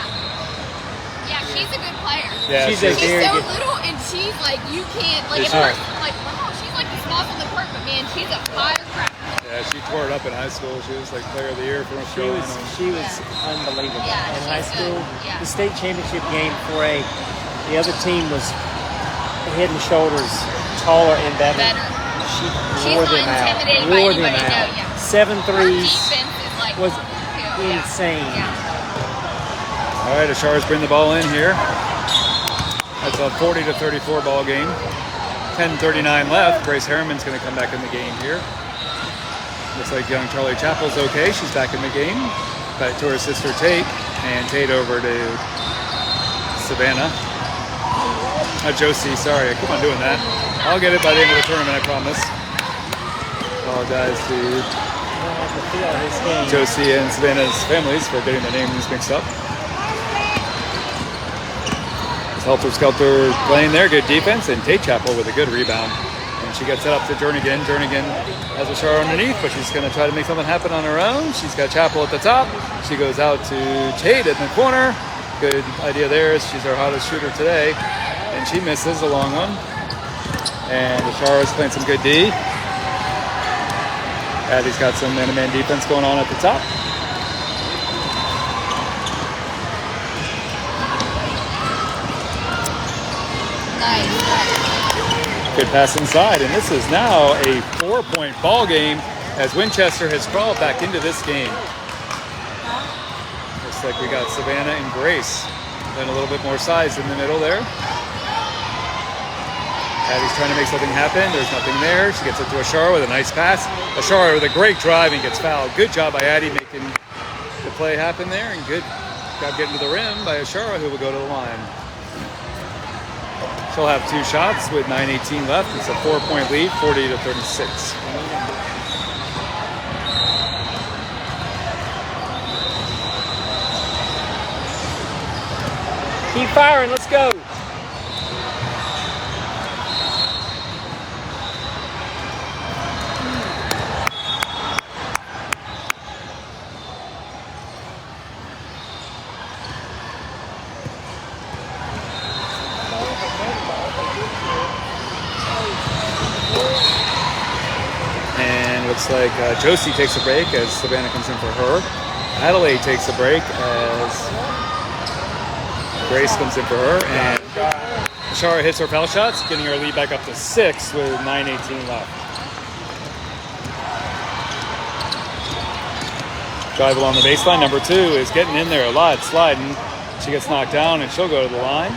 Yeah, she's a good player. Yeah, She's a She's very so good. little, and she's like, you can't, like, Is at she? first, I'm like, wow, she's like the smallest on the court, but man, she's a firecracker. Yeah, she tore it up in high school. She was like player of the year for North She was Carolina. unbelievable Yeah, in she's high school. good. Yeah. The state championship game for the other team was head and shoulders taller and better. She She's wore not them out. intimidated by Wore them anybody, out. no, yeah. 7 Her threes. defense is like was yeah. insane. Yeah. All right, Ashara's bring the ball in here. That's a 40-34 ball game. 10:39 left. Grace Harriman's going to come back in the game here. Looks like young Charlie Chappell's okay. She's back in the game. Back to her sister Tate. And Tate over to Savannah. Josie, sorry. I keep on doing that. I'll get it by the end of the tournament, I promise. Apologize to I have to feel his game. Josie and Savannah's families for getting their names mixed up. Helter Skelter playing there, good defense, and Tate Chappell with a good rebound. And she gets it up to Jernigan. Jernigan has a shot underneath, but she's going to try to make something happen on her own. She's got Chappell at the top. She goes out to Tate in the corner. Good idea there. She's our hottest shooter today. And she misses a long one. And Ashara's playing some good D. Addie's got some man-to-man defense going on at the top. Good pass inside, and this is now a 4-point ball game as Winchester has crawled back into this game. Looks like we got Savannah and Grace. Then a little bit more size in the middle there. Addie's trying to make something happen. There's nothing there. She gets it to Ashara with a nice pass. Ashara with a great drive and gets fouled. Good job by Addie making the play happen there, and good job getting to the rim by Ashara, who will go to the line. She'll have 2 shots with 9:18 left. It's a 4-point lead, 40-36. Keep firing. Let's go. And looks like Josie takes a break as Savannah comes in for her. Adelaide takes a break as Grace comes in for her. And Ashara hits her foul shots, getting her lead back up to 6 with 9:18 left. Drive along the baseline. Number 2 is getting in there a lot, sliding. She gets knocked down, and she'll go to the line.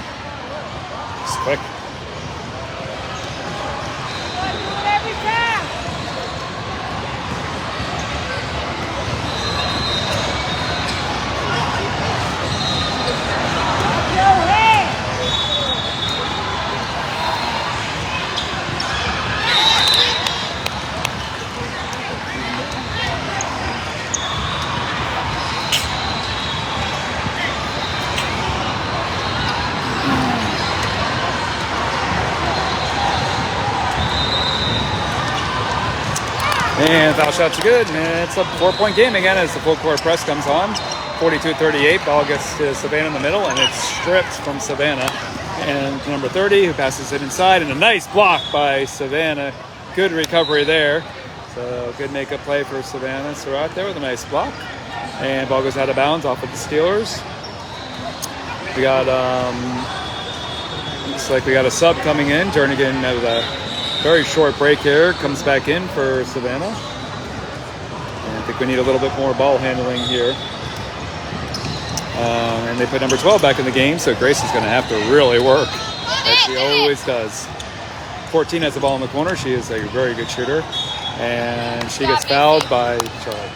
Just quick. And foul shots are good, and it's a 4-point game again as the full court press comes on. 42-38, ball gets to Savannah in the middle, and it's stripped from Savannah. And number 30, who passes it inside, and a nice block by Savannah. Good recovery there. So good makeup play for Savannah Surratt there with a nice block. And ball goes out of bounds off of the Steelers. We got, looks like we got a sub coming in. Jernigan with a very short break here, comes back in for Savannah. And I think we need a little bit more ball handling here. And they put number 12 back in the game, so Grace is going to have to really work, as she always does. 14 has the ball in the corner. She is a very good shooter. And she gets fouled by Charlotte.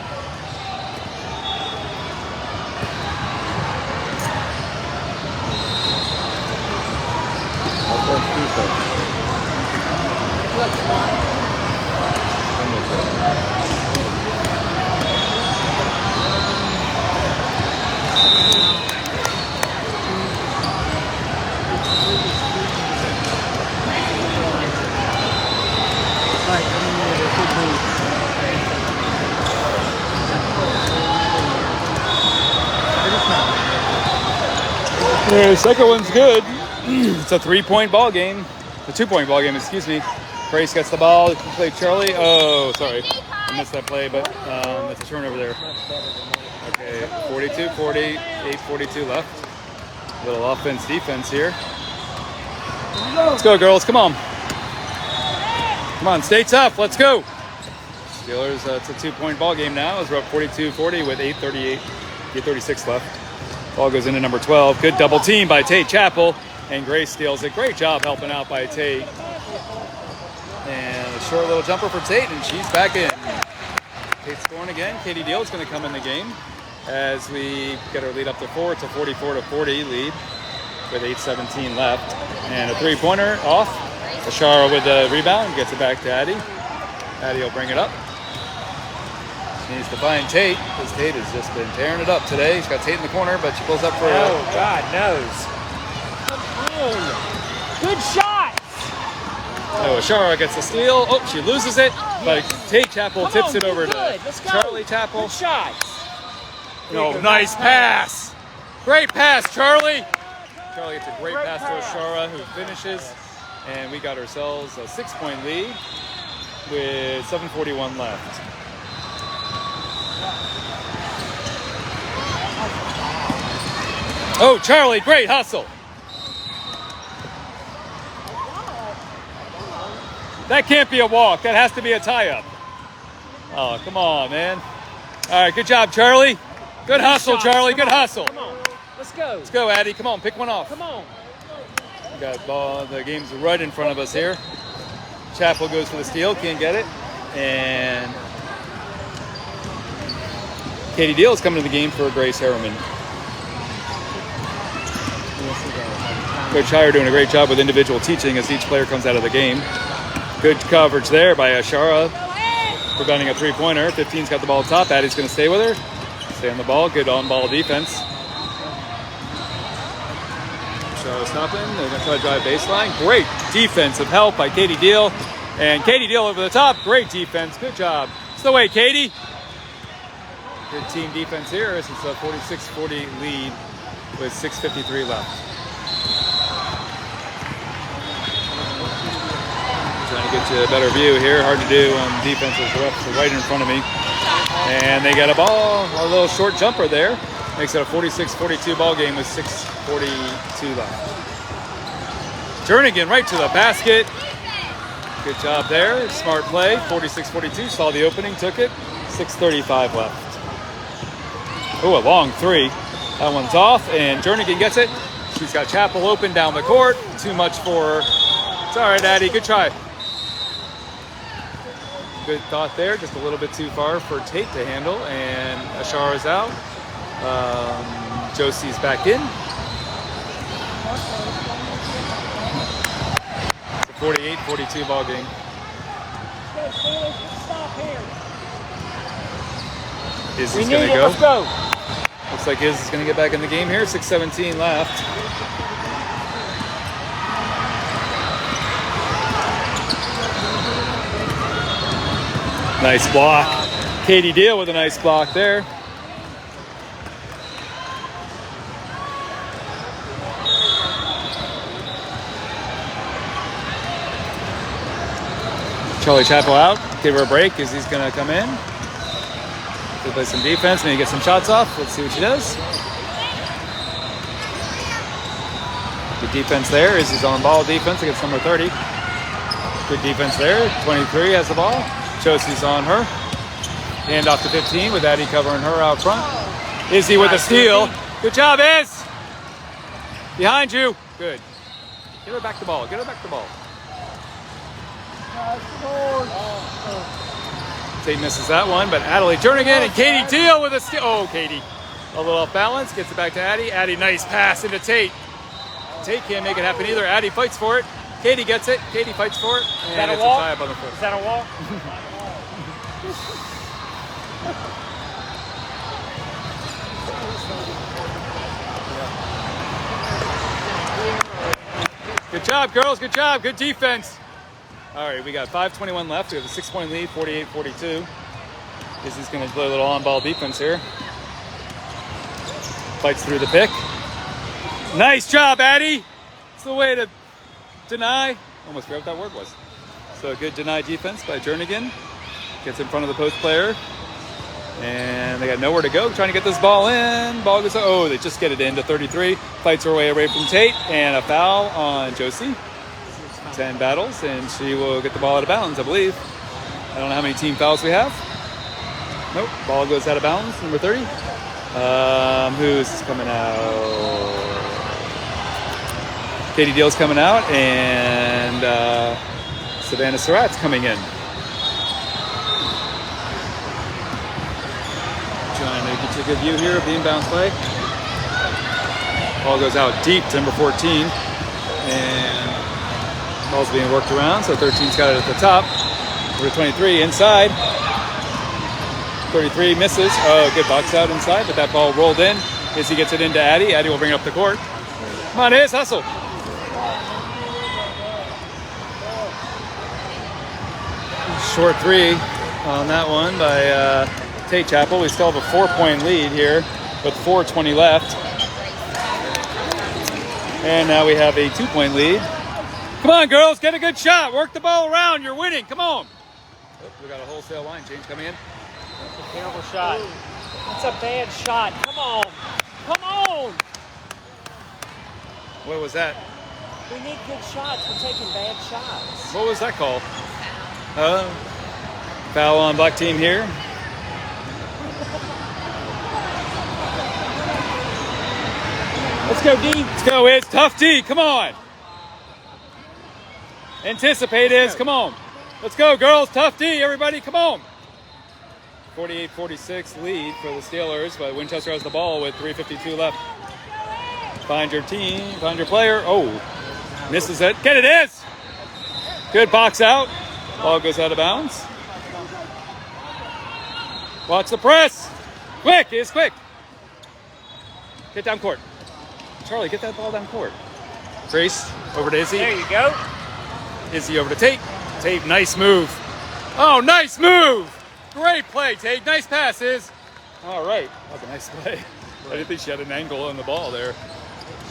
The second one's good. It's a 3-point ball game. A 2-point ball game, excuse me. Grace gets the ball. Play Charlie. Oh, sorry. I missed that play, but it's a turnover there. Okay, 42-40, 8:42 left. A little offense, defense here. Let's go, girls. Come on. Come on, stay tough. Let's go. Steelers, it's a 2-point ball game now as we're up 42-40 with 8:36 left. Ball goes into number 12. Good double team by Tate Chappell. And Grace steals it. Great job helping out by Tate. And a short little jumper for Tate, and she's back in. Tate scoring again. Katie Deal is going to come in the game as we get our lead up to 4. It's a 44-40 lead with 8:17 left. And a 3-pointer off. Ashara with the rebound. Gets it back to Addie. Addie will bring it up. She needs to find Tate, because Tate has just been tearing it up today. She's got Tate in the corner, but she pulls up for Oh, God knows. Good shot. Oh, Ashara gets the steal. Oh, she loses it, but Tate Chappell tips it over to Charlie Chappell. Good shot. No, nice pass. Great pass, Charlie. Charlie gets a great pass to Ashara, who finishes. And we got ourselves a 6-point lead with 7:41 left. Oh, Charlie, great hustle. That can't be a walk. That has to be a tie-up. Oh, come on, man. All right, good job, Charlie. Good hustle, Charlie. Good hustle. Come on. Let's go. Let's go, Addie. Come on, pick one off. Come on. We got ball. The game's right in front of us here. Chappell goes for the steal. Can't get it. And Katie Deal is coming to the game for Grace Harriman. Coach Heyer doing a great job with individual teaching as each player comes out of the game. Good coverage there by Ashara, preventing a 3-pointer. 15's got the ball top. Addie's going to stay with her. Stay on the ball. Good on-ball defense. Ashara stopping. They're going to try to drive baseline. Great defensive help by Katie Deal. And Katie Deal over the top. Great defense. Good job. It's the way, Katie. Good team defense here. This is a 46-40 lead with 6:53 left. Trying to get you a better view here. Hard to do on defense as the refs are right in front of me. And they got a ball, a little short jumper there. Makes it a 46-42 ball game with 6:42 left. Jernigan right to the basket. Good job there. Smart play. 46-42. Saw the opening, took it. 6:35 left. Oh, a long three. That one's off, and Jernigan gets it. She's got Chapel open down the court. Too much for her. It's all right, Addie. Good try. Good thought there. Just a little bit too far for Tate to handle, and Ashara's out. Josie's back in. It's a 48-42 ball game. Izzy's going to go. Let's go. Looks like Izzy's going to get back in the game here. 6:17 left. Nice block. Katie Deal with a nice block there. Charlie Chapel out. Give her a break as he's going to come in. She'll play some defense, maybe get some shots off. Let's see what she does. Good defense there. Izzy's on ball defense against number 30. Good defense there. 23 has the ball. Josie's on her. Hand off to 15 with Addie covering her out front. Izzy with a steal. Good job, Iz. Behind you. Good. Get her back the ball. Get her back the ball. Tate misses that one, but Adelaide Jernigan and Katie Deal with a steal. Oh, Katie. A little off balance. Gets it back to Addie. Addie, nice pass into Tate. Tate can't make it happen either. Addie fights for it. Katie gets it. Katie fights for it. And Is that a it's walk? a tie up on the floor. Is that a walk? Good job, girls. Good job. Good defense. All right, we got 5:21 left. We have a 6-point lead, 48-42. Izzy's going to play a little on-ball defense here. Fights through the pick. Nice job, Addie. It's the way to deny. Almost forgot what that word was. So a good deny defense by Jernigan. Gets in front of the post player. And they got nowhere to go. Trying to get this ball in. Ball goes, oh, they just get it into 33. Fights her way away from Tate. And a foul on Josie. 10 battles, and she will get the ball out of bounds, I believe. I don't know how many team fouls we have. Nope, ball goes out of bounds, number 30. Who's coming out? Katie Deal's coming out, and Savannah Surratt's coming in. Trying to get you a good view here of the inbound play. Ball goes out deep to number 14, and ball's being worked around, so 13's got it at the top. Number 23 inside. 33 misses. Oh, good box out inside, but that ball rolled in. Izzy gets it into Addie. Addie will bring it up the court. Come on, Iz, hustle. Short three on that one by Tate Chapel. We still have a 4-point lead here with 4:20 left. And now we have a 2-point lead. Come on, girls, get a good shot. Work the ball around. You're winning. Come on. Oh, we got a wholesale line change coming in. That's a terrible shot. That's a bad shot. Come on. Come on. What was that? We need good shots. We're taking bad shots. What was that call? Foul on black team here. Let's go, D. Let's go, Iz. Tough D. Come on. Anticipate, Iz. Come on. Let's go, girls. Tough D, everybody. Come on. 48-46 lead for the Steelers, but Winchester has the ball with 3:52 left. Find your team. Find your player. Oh, misses it. Get it, Iz. Good box out. Ball goes out of bounds. Watch the press. Quick, Iz, quick. Get down court. Charlie, get that ball down court. Trace over to Izzy. There you go. Izzy over to Tate. Tate, nice move. Oh, nice move. Great play, Tate. Nice passes. All right. That was a nice play. I didn't think she had an angle on the ball there.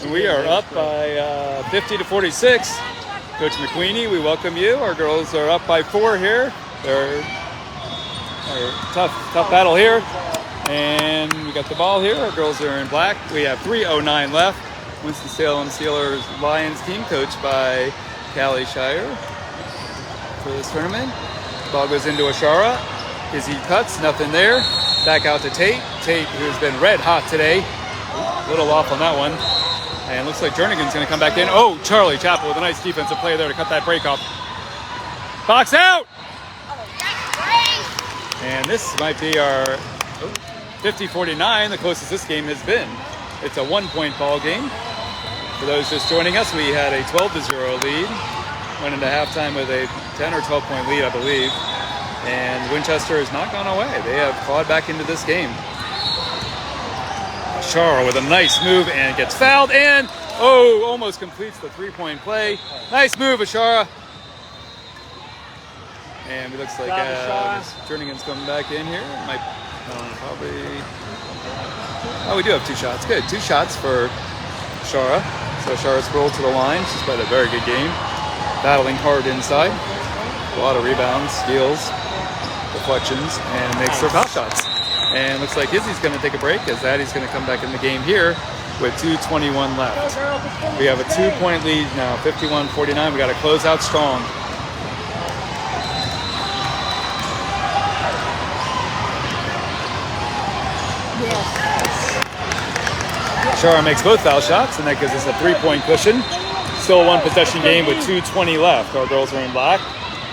And we are up by 50-46. Coach McQueenie, we welcome you. Our girls are up by 4 here. They're tough battle here. And we got the ball here. Our girls are in black. We have 3:09 left. Winston-Salem Steelers Lyons team, coached by Callie Shire for this tournament. Ball goes into Ashara. Izzy cuts, nothing there. Back out to Tate. Tate, who's been red hot today. A little off on that one. And looks like Jernigan's going to come back in. Oh, Charlie Chappell with a nice defensive play there to cut that break off. Box out! And this might be our 50-49, the closest this game has been. It's a 1-point ball game. For those just joining us, we had a 12-0 lead. Went into halftime with a 10 or 12-point lead, I believe. And Winchester has not gone away. They have clawed back into this game. Shara with a nice move and gets fouled and almost completes the 3-point play. Nice move, Ashara. And it looks like Jernigan's coming back in here. Probably. Oh, we do have 2 shots. Good. 2 shots for Ashara. So Ashara's rolled to the line. She's played a very good game. Battling hard inside. A lot of rebounds, steals, deflections, and makes her foul shots. And looks like Izzy's going to take a break as Addie's going to come back in the game here with 2:21 left. We have a 2-point lead now, 51-49. We got to close out strong. Shara makes both foul shots, and that gives us a 3-point cushion. Still a 1-possession game with 2:20 left. Our girls are in black,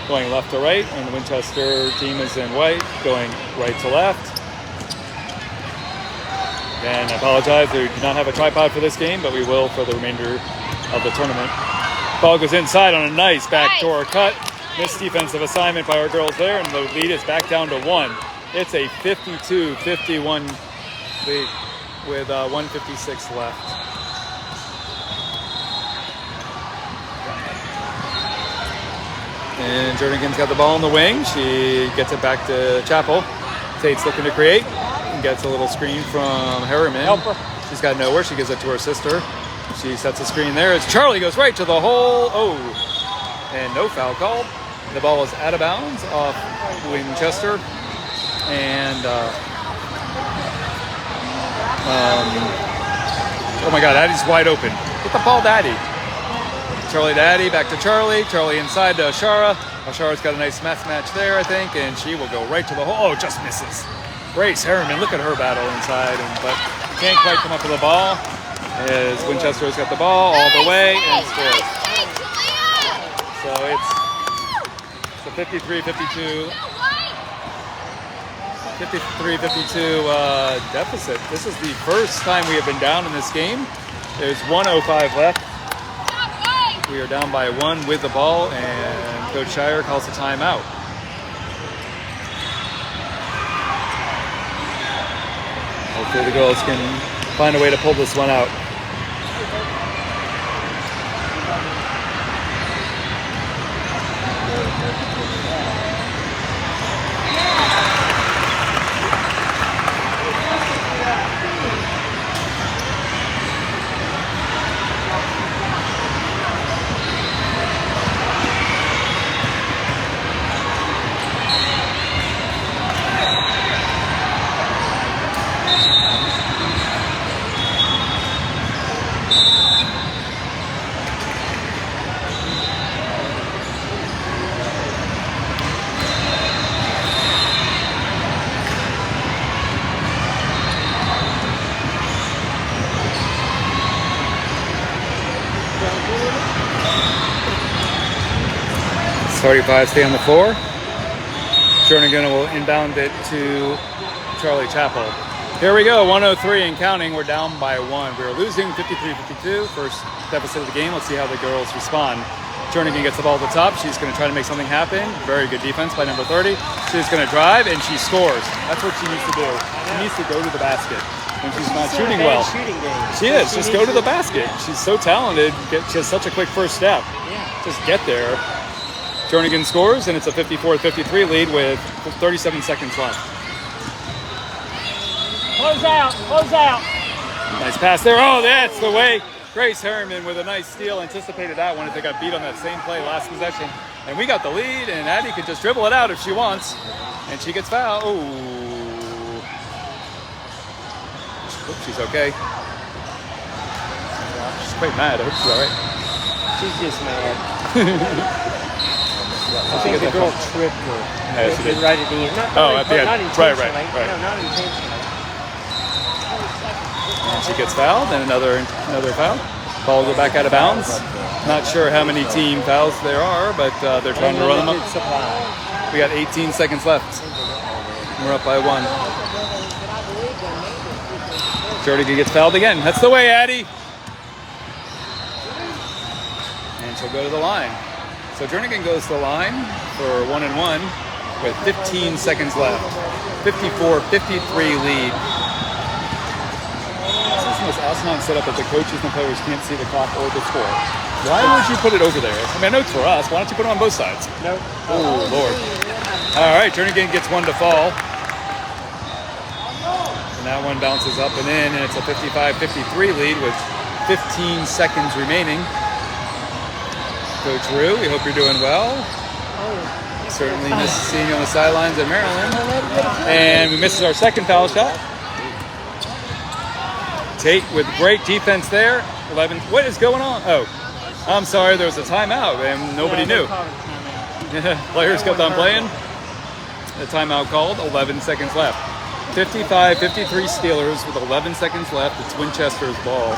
going left to right, and the Winchester team is in white, going right to left. And I apologize, we do not have a tripod for this game, but we will for the remainder of the tournament. Ball goes inside on a nice backdoor cut. Missed defensive assignment by our girls there, and the lead is back down to 1. It's a 52-51 lead with 1:56 left. And Jernigan's got the ball in the wing. She gets it back to Chappell. Tate's looking to create. Gets a little screen from Harriman. She's got nowhere. She gives it to her sister. She sets a screen there as Charlie goes right to the hole. And no foul called. The ball is out of bounds off Winchester. And oh my God, Addie's wide open. Get the ball to Addie. Charlie to Addie, back to Charlie. Charlie inside to Ashara. Ashara's got a nice match there, I think, and she will go right to the hole. Oh, just misses. Grace Harriman, look at her battle inside, but can't quite come up with the ball. As Winchester's got the ball all the way and scores. So it's a 53-52 deficit. This is the first time we have been down in this game. There's 1:05 left. We are down by 1 with the ball, and Coach Shire calls a timeout. Hopefully the girls can find a way to pull this one out. .35 stay on the floor. Jernigan will inbound it to Charlie Chappell. Here we go, 1:03 and counting. We're down by 1. We're losing 53-52. First deficit of the game. Let's see how the girls respond. Jernigan gets the ball at the top. She's going to try to make something happen. Very good defense by number 30. She's going to drive, and she scores. That's what she needs to do. She needs to go to the basket. When she's not shooting well. She is. Just go to the basket. She's so talented. She has such a quick first step. Just get there. Jernigan scores, and it's a 54-53 lead with 37 seconds left. Close out, close out. Nice pass there. Oh, that's the way. Grace Harriman with a nice steal. Anticipated that one if they got beat on that same play last possession. And we got the lead, and Addie could just dribble it out if she wants. And she gets fouled. Oh. Hope she's okay. She's quite mad. I hope she's all right. She's just mad. I think the girl tripped her. Yeah, she did. Right at the end. At the end. Not Right. intentionally. No, not intentionally. And she gets fouled, and another foul. Ball will go back out of bounds. Not sure how many team fouls there are, but they're trying to run them up. We got 18 seconds left. We're up by 1. Jernigan gets fouled again. That's the way, Addie. And she'll go to the line. So Jernigan goes to the line for 1-1 with 15 seconds left. 54-53 lead. This is the most asinine setup that the coaches and players can't see the clock or the score. Why would you put it over there? I mean, I know it's for us. Why don't you put it on both sides? No. Oh, Lord. All right, Jernigan gets 1 to fall. And that one bounces up and in, and it's a 55-53 lead with 15 seconds remaining. Coach Rue, we hope you're doing well. Certainly miss seeing you on the sidelines at Maryland. And we misses our second foul shot. Tate with great defense there. 11. What is going on? Oh, I'm sorry. There was a timeout, and nobody knew. Players kept on playing. The timeout called. 11 seconds left. 55-53 Steelers with 11 seconds left. It's Winchester's ball.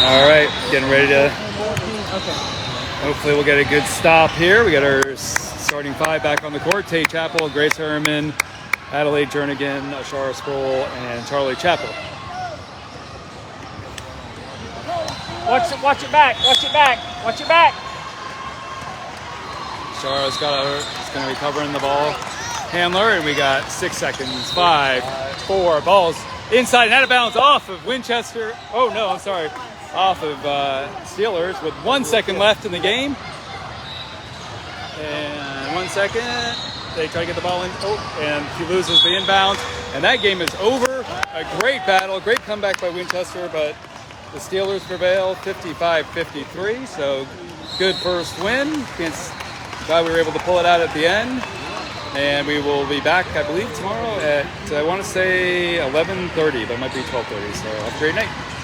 All right, getting ready to. Hopefully, we'll get a good stop here. We got our starting 5 back on the court: Tate Chappell, Grace Herman, Adelaide Jernigan, Ashara Sproul, and Charlie Chappell. Watch it back. Watch it back. Watch it back. Ashara's going to be covering the ball handler, and we got 6 seconds. 5, 4, balls inside and out of bounds off of Winchester. Oh no, I'm sorry. Off of Steelers with 1 second left in the game. And 1 second. They try to get the ball in. Oh, and he loses the inbound. And that game is over. A great battle, great comeback by Winchester, but the Steelers prevail 55-53. So good first win. Glad we were able to pull it out at the end. And we will be back, I believe, tomorrow at, I want to say 11:30, but it might be 12:30. So have a great night.